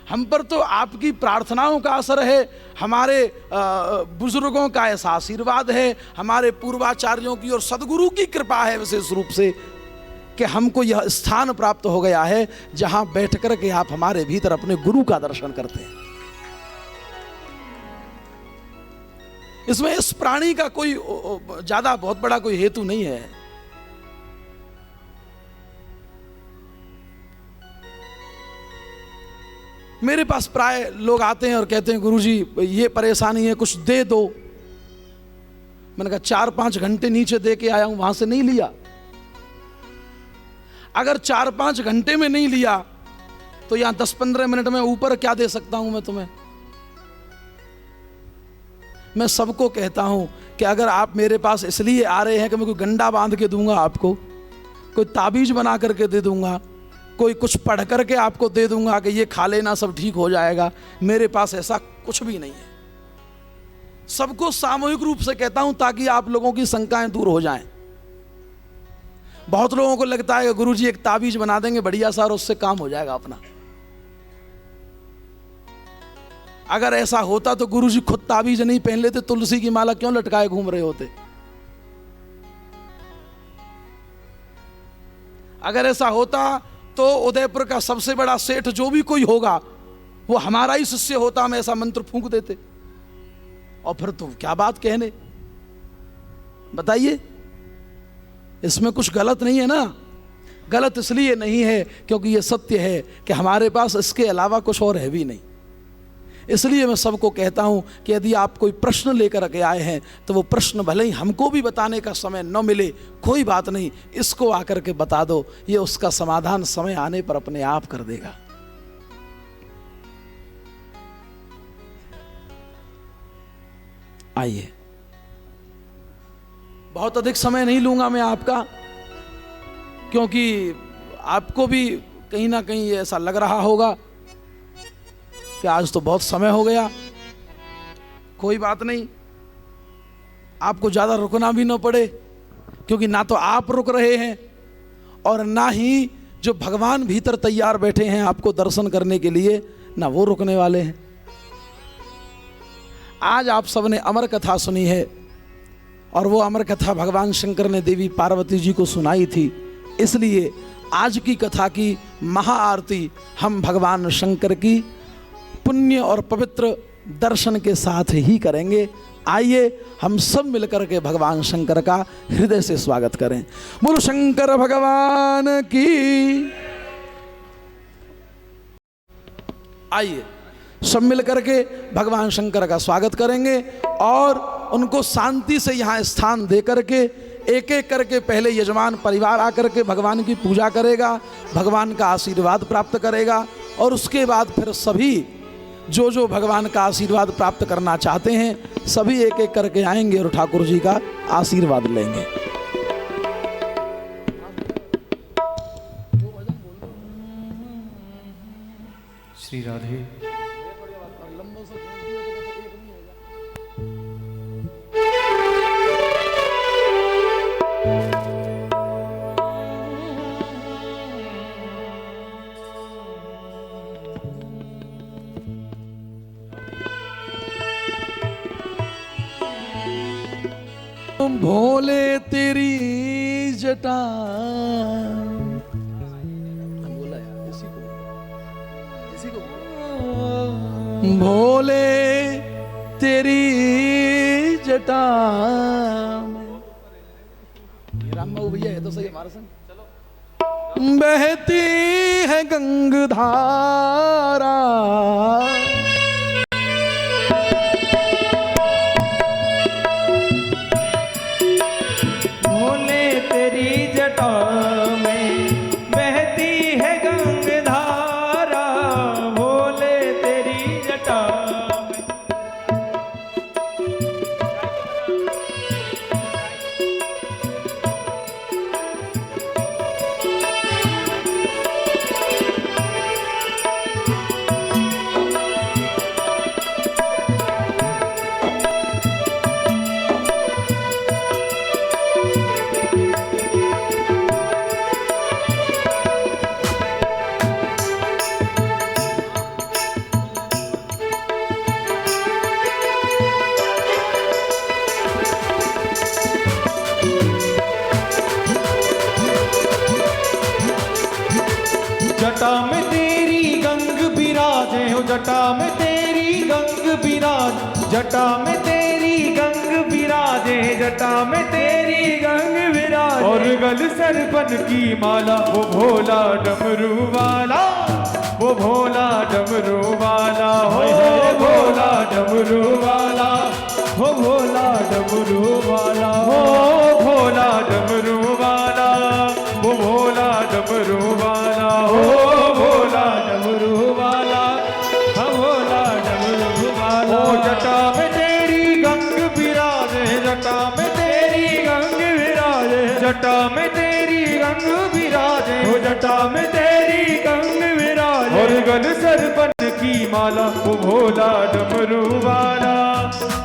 हम पर तो आपकी प्रार्थनाओं का असर है, हमारे बुजुर्गों का ऐसा आशीर्वाद है, हमारे पूर्वाचार्यों की और सदगुरु की कृपा है विशेष रूप से कि हमको यह स्थान प्राप्त हो गया है जहां बैठ कर के आप हमारे भीतर अपने गुरु का दर्शन करते हैं। इसमें इस प्राणी का कोई ज्यादा बहुत बड़ा कोई हेतु नहीं है। मेरे पास प्राय लोग आते हैं और कहते हैं गुरुजी ये परेशानी है, कुछ दे दो। मैंने कहा 4-5 घंटे नीचे दे के आया हूं, वहां से नहीं लिया। अगर 4-5 घंटे में नहीं लिया तो यहां 10-15 मिनट में ऊपर क्या दे सकता हूं मैं तुम्हें? मैं सबको कहता हूं कि अगर आप मेरे पास इसलिए आ रहे हैं कि मैं कोई गंडा बांध के दूंगा आपको, कोई ताबीज बना करके दे दूंगा, कोई कुछ पढ़ करके आपको दे दूंगा कि ये खा लेना सब ठीक हो जाएगा, मेरे पास ऐसा कुछ भी नहीं है। सबको सामूहिक रूप से कहता हूं ताकि आप लोगों की शंकाएं दूर हो जाएं। बहुत लोगों को लगता है कि गुरुजी एक ताबीज बना देंगे बढ़िया सा और उससे काम हो जाएगा अपना। अगर ऐसा होता तो गुरुजी खुद ताबीज नहीं पहन लेते, तुलसी की माला क्यों लटकाए घूम रहे होते? अगर ऐसा होता तो उदयपुर का सबसे बड़ा सेठ जो भी कोई होगा वो हमारा ही शिष्य होता, हम ऐसा मंत्र फूंक देते। और फिर तो क्या बात कहने, बताइए, इसमें कुछ गलत नहीं है ना। गलत इसलिए नहीं है क्योंकि ये सत्य है कि हमारे पास इसके अलावा कुछ और है भी नहीं। इसलिए मैं सबको कहता हूं कि यदि आप कोई प्रश्न लेकर के आए हैं तो वो प्रश्न भले ही हमको भी बताने का समय न मिले, कोई बात नहीं, इसको आकर के बता दो, ये उसका समाधान समय आने पर अपने आप कर देगा। आइए, बहुत अधिक समय नहीं लूंगा मैं आपका, क्योंकि आपको भी कहीं ना कहीं ऐसा लग रहा होगा कि आज तो बहुत समय हो गया। कोई बात नहीं, आपको ज्यादा रुकना भी न पड़े, क्योंकि ना तो आप रुक रहे हैं और ना ही जो भगवान भीतर तैयार बैठे हैं आपको दर्शन करने के लिए, ना वो रुकने वाले हैं। आज आप सबने अमर कथा सुनी है और वो अमर कथा भगवान शंकर ने देवी पार्वती जी को सुनाई थी, इसलिए आज की कथा की महाआरती हम भगवान शंकर की पुण्य और पवित्र दर्शन के साथ ही करेंगे। आइए हम सब मिलकर के भगवान शंकर का हृदय से स्वागत करें। बोलो शंकर भगवान की। आइए सब मिलकर के भगवान शंकर का स्वागत करेंगे और उनको शांति से यहाँ स्थान दे करके एक एक करके पहले यजमान परिवार आकर के भगवान की पूजा करेगा, भगवान का आशीर्वाद प्राप्त करेगा और उसके बाद फिर सभी जो जो भगवान का आशीर्वाद प्राप्त करना चाहते हैं सभी एक एक करके आएंगे और ठाकुर जी का आशीर्वाद लेंगे। श्री राधे। भोले तेरी जटा भोले तेरी जटा में, राम बाबू भैया है तो सही हमारे संग, बहती है गंगधारा, भोले तेरी जटा में बहती है गंगधारा, भोले तेरी जटा में। जटा में तेरी गंग बिराजे हो, जटा में तेरी गंग बिराज, जटा में तेरी गंग बिराजे, जटा में तेरी गंग बिराज, और गल सरपन की माला, वो भोला डमरू वाला, वो भोला डमरू वाला, हो भोला डमरू वाला, हो भोला डमरू वाला, हो भोला डमरू वाला, वो भोला डमरू वाला, हो भोला डमरू वाला, हो भोला डमरू वाला। ओ जटा में तेरी गंग बिराजे, जटा में तेरी गंग बिराजे, जटा में तेरी गंग बिराजे, हो जटा में तेरी गंग बिराजे, और गल सरपन की माला, वो भोला डमरू वाला,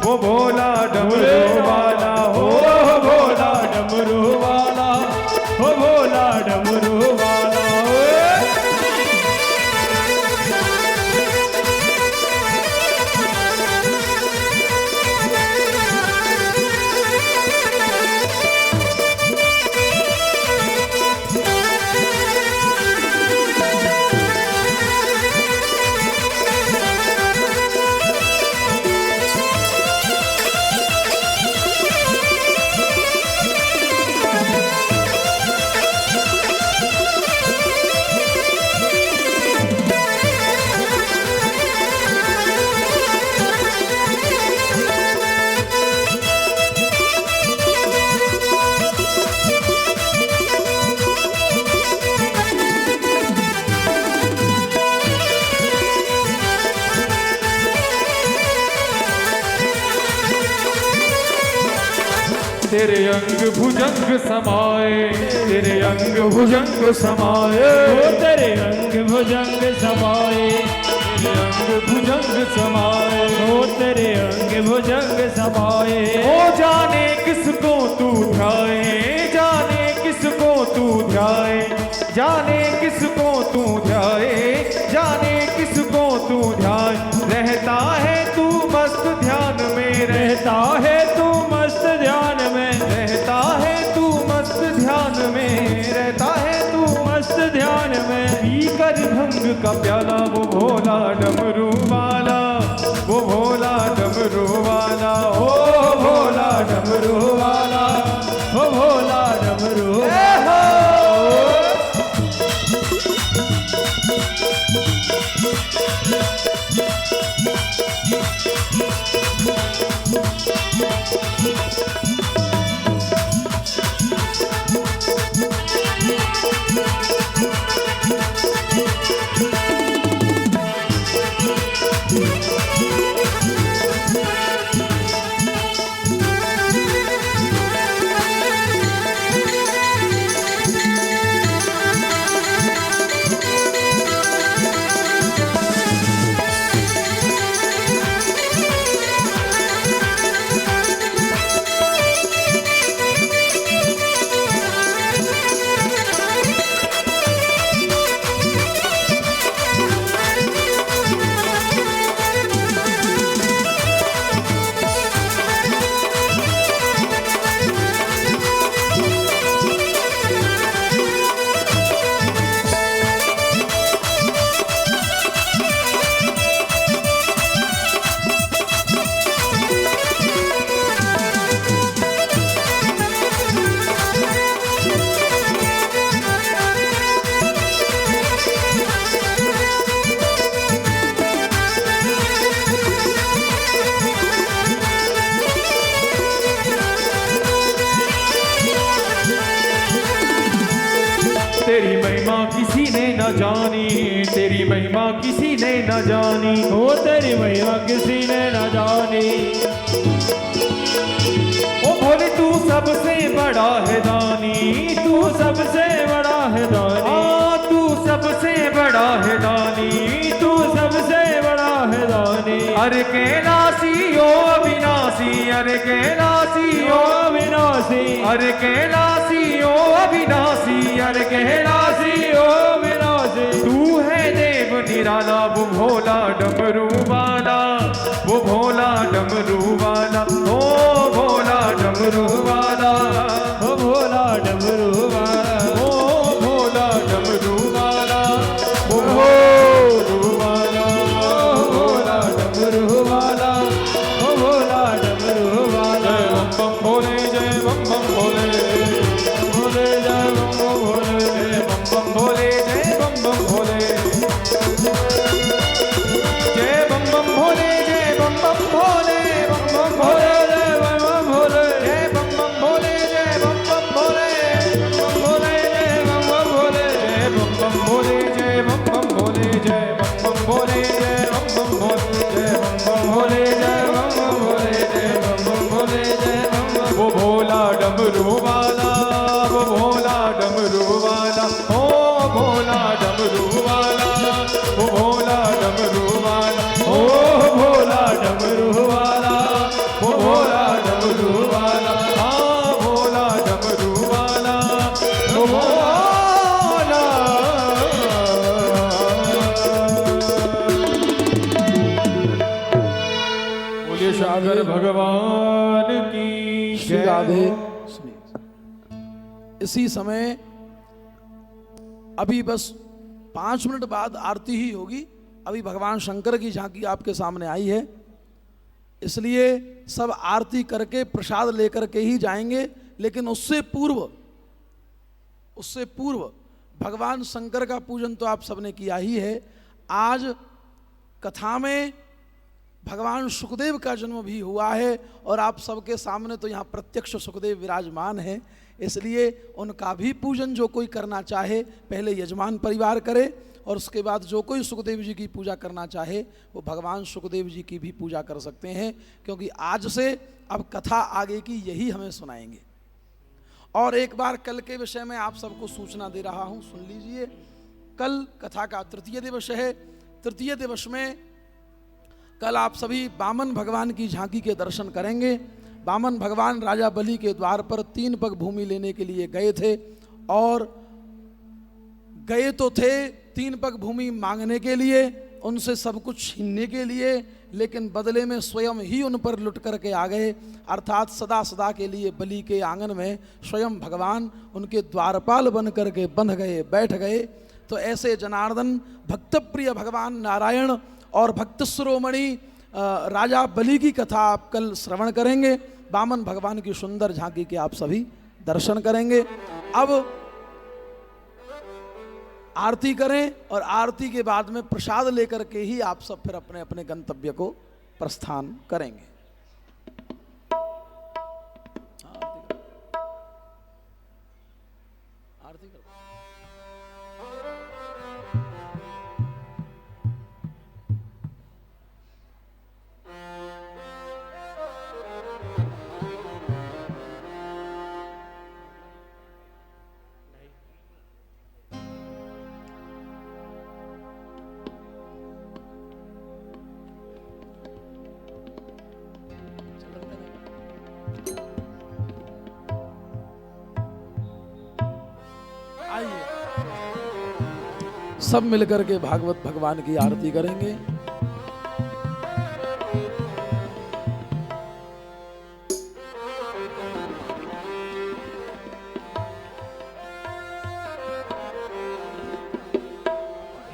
वो भोला डमरू वाला, हो भोला डमरू वाला, हो भोला डमरू वाला। तेरे अंग भुजंग समाए, तेरे अंग भुजंग समाए, तेरे अंग भुजंग समाए, तेरे अंग भुजंग समाए, हो तेरे अंग भुजंग समाए। ओ जाने किसको तू ध्याए, जाने किसको तू ध्याए, जाने किसको तू ध्याए, जाने किसको तू ध्याए। रहता है तू मस्त ध्यान में, रहता है तू मस्त ध्यान में, रहता है तू मस्त ध्यान में, रहता है तू मस्त ध्यान में। पीकर भंग का प्याला, वो भोला डमरू वाला, वो भोला डमरू वाला, हो भोला डमरू वाला, हो भोला डमरू वाला। किसी ने न जानी, तेरी महिमा किसी ने न जानी, ओ तेरी महिमा किसी ने न जानी। ओ भोले तू सबसे बड़ा है दानी, तू सबसे बड़ा है दानी, तू सबसे बड़ा है दानी, तू सबसे बड़ा है दानी। अरे कैलासी ओ अविनाशी, अरे कैलासी ओ ओ, अविनाशी, अरे कैलासी ओ अविनाशी, अरे कैलासी ओ अविनाशी। तू है देव निराला, वो भोला डमरू वाला, वो भोला डमरू वाला, ओ भोला डमरू वाला, ओ भोला डमरू वाला, ओ भोला डमरू वाला, ओ भोलू वाला, ओ भोला डमरू वाला, ओ भोला डमरू वाला। जय बम बम भोले, जय बम बम भोले, भोले जय बम बम भोले, जय बम बम भोले, जय बम बम भोले, जय बम बम भोले, जय बम बम भोले, बम बम भोले, जय बम बम भोले, जय बम बम भोले, जय बम बम भोले, बम भोले जय बम बम भोले, जय बम बम भोले, जय बम बम भोले, जय बम बम भोले, जय बम बम भोले, जय बम बम भोले, जय बम बम भोले, जय बम बम भोले, जय बम बम। वो भोला डमरू वाला, वो भोला डमरू वाला, ओ भोला डमरू वाला, वो भोला डमरू वाला, ओ भोला डमरू वाला, वो भोला डमरू वाला, हाँ भोला डमरू वाला, वो भोला। बोलिए शंकर भगवान की श्री जय। राधे। सुनिए, इसी समय अभी बस 5 मिनट बाद आरती ही होगी। अभी भगवान शंकर की झांकी आपके सामने आई है, इसलिए सब आरती करके प्रसाद लेकर के ही जाएंगे। लेकिन उससे पूर्व भगवान शंकर का पूजन तो आप सबने किया ही है। आज कथा में भगवान सुखदेव का जन्म भी हुआ है और आप सबके सामने तो यहाँ प्रत्यक्ष सुखदेव विराजमान है, इसलिए उनका भी पूजन जो कोई करना चाहे पहले यजमान परिवार करे और उसके बाद जो कोई सुखदेव जी की पूजा करना चाहे वो भगवान सुखदेव जी की भी पूजा कर सकते हैं, क्योंकि आज से अब कथा आगे की यही हमें सुनाएंगे। और एक बार कल के विषय में आप सबको सूचना दे रहा हूँ, सुन लीजिए। कल कथा का तृतीय दिवस है। तृतीय दिवस में कल आप सभी वामन भगवान की झांकी के दर्शन करेंगे। वामन भगवान राजा बलि के द्वार पर 3 पग भूमि लेने के लिए गए थे और गए तो थे 3 पग भूमि मांगने के लिए, उनसे सब कुछ छीनने के लिए, लेकिन बदले में स्वयं ही उन पर लुट करके आ गए। अर्थात सदा सदा के लिए बलि के आंगन में स्वयं भगवान उनके द्वारपाल बन करके बंध गए, बैठ गए। तो ऐसे जनार्दन भक्त प्रिय भगवान नारायण और भक्त शिरोमणि राजा बलि की कथा आप कल श्रवण करेंगे। वामन भगवान की सुंदर झांकी के आप सभी दर्शन करेंगे। अब आरती करें और आरती के बाद में प्रसाद लेकर के ही आप सब फिर अपने अपने गंतव्य को प्रस्थान करेंगे। आरती करो। सब मिलकर के भागवत भगवान की आरती करेंगे।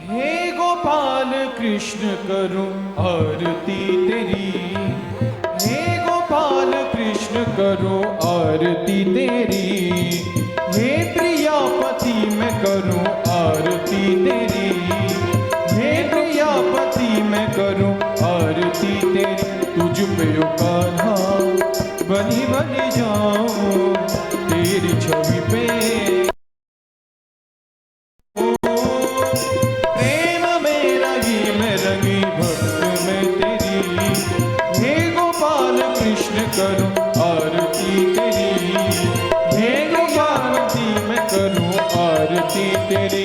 हे गोपाल कृष्ण करूं आरती तेरी, हे गोपाल कृष्ण करूं आरती तेरी, हे प्रियापति मैं करूं आरती तेरी, हे प्रियापति मैं करूं आरती तेरी। तुझ पे ओ कान्हा बनी बनी जाऊं, तेरी छवि पे तेरी।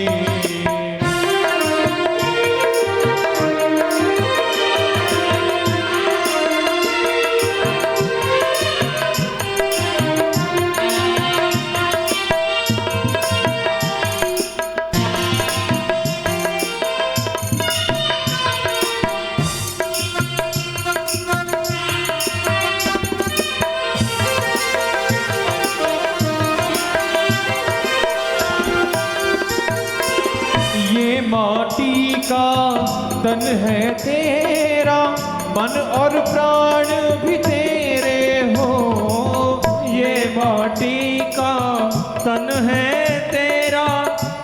माटी का तन है तेरा, मन और प्राण भी तेरे हो। ये माटी का तन है तेरा,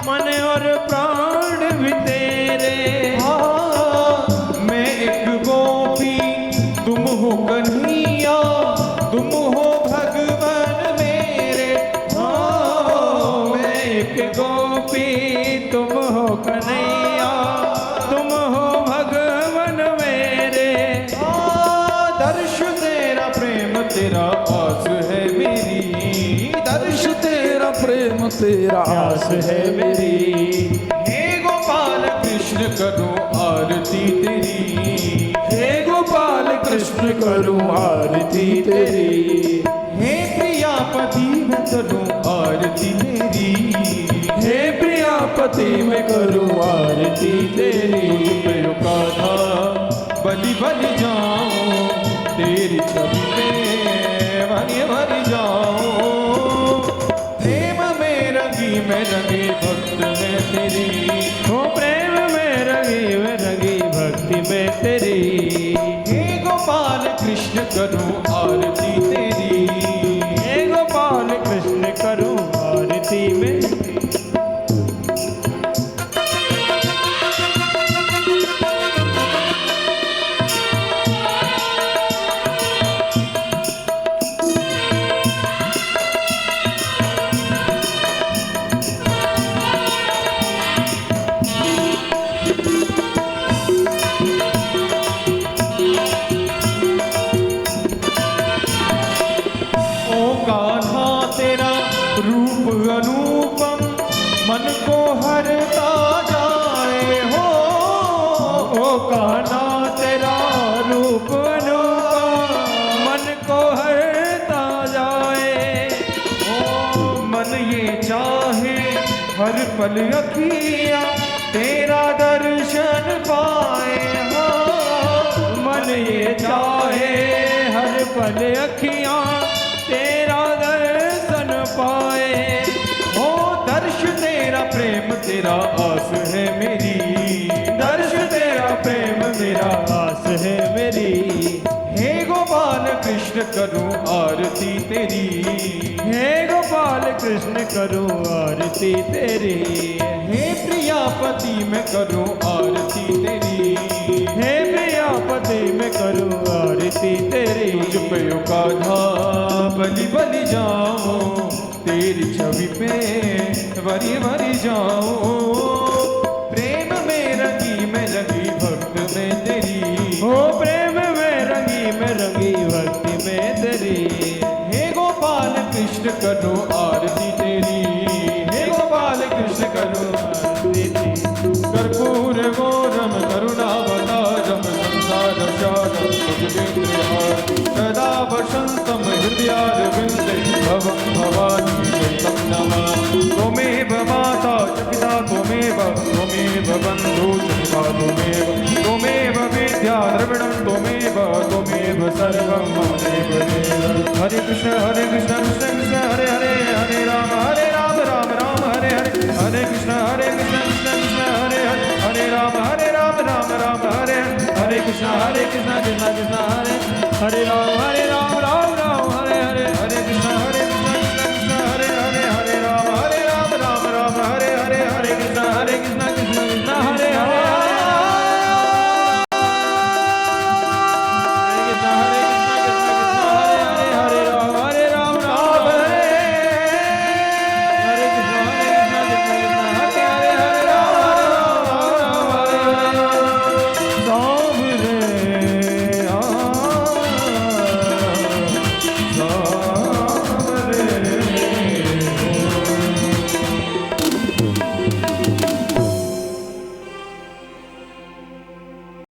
मन और प्राण भी तेरे। हाँ, मैं एक गोपी तुम हो कन्हैया, तुम हो भगवान मेरे। हाँ, मैं एक गोपी तुम हो कन्हैया, तुम हो भगवन मेरे। दर्श तेरा प्रेम तेरा आस है मेरी, दर्श तेरा प्रेम तेरा आस है मेरी। हे गोपाल कृष्ण करूं आरती तेरी, हे गोपाल कृष्ण करूं आरती तेरी। हे प्रियापति मैं करूं आरती तेरी, हे प्रियापति मैं करूं आरती तेरी। पैरों का था बलि बलि जाऊं तेरी छवि पे भर जाऊं। प्रेम में रंगी मैं रंगी भक्त में तेरी, हो प्रेम में रंगी भक्ति में तेरी। हे गोपाल कृष्ण करूं आरती तेरी, हे गोपाल कृष्ण करूं आरती में। रूप अनुपम मन को हरता जाए हो। ओ कान्हा तेरा रूप अनुपम मन को हरता जाए। ओ मन ये चाहे हर पल अखियाँ तेरा दर्शन पाए हो। मन ये चाहे हर पल अखियाँ तेरा दर्शन पाए। हो दर्श तेरा प्रेम तेरा आस है मेरी, दर्श तेरा प्रेम मेरा आस है मेरी। हे गोपाल कृष्ण करूं आरती तेरी, हे गोपाल कृष्ण करूं आरती तेरी। हे प्रियापति मैं करूं आरती तेरी, हे प्रियापति मैं करूं आरती तेरी। तुझ पे कान्हा बलि बलि जाऊं तेरी छवि पे वरी जाऊं। प्रेम में रंगी मैं रंगी भक्त में तेरी, हो प्रेम में रंगी भक्ति में तेरी। हे गोपाल कृष्ण करूं आरती तेरी, हे गोपाल कृष्ण करूं आरती तेरी। कर्पूर गौरम करुणावतारम संसार सारम सुखदेन्द्रहार सदा वसंतम हृदयारविंदे भवं भवानी तं नमः। त्वमेव माता च पिता त्वमेव बन्धु च सखा त्वमेव विद्या द्रविणं त्वमेव सर्वं मम देव देव। हरे कृष्ण कृष्ण कृष्ण हरे हरे, हरे राम राम राम हरे हरे। हरे कृष्ण कृष्ण कृष्ण हरे हरे, हरे राम राम राम हरे हरे। हरे कृष्ण कृष्ण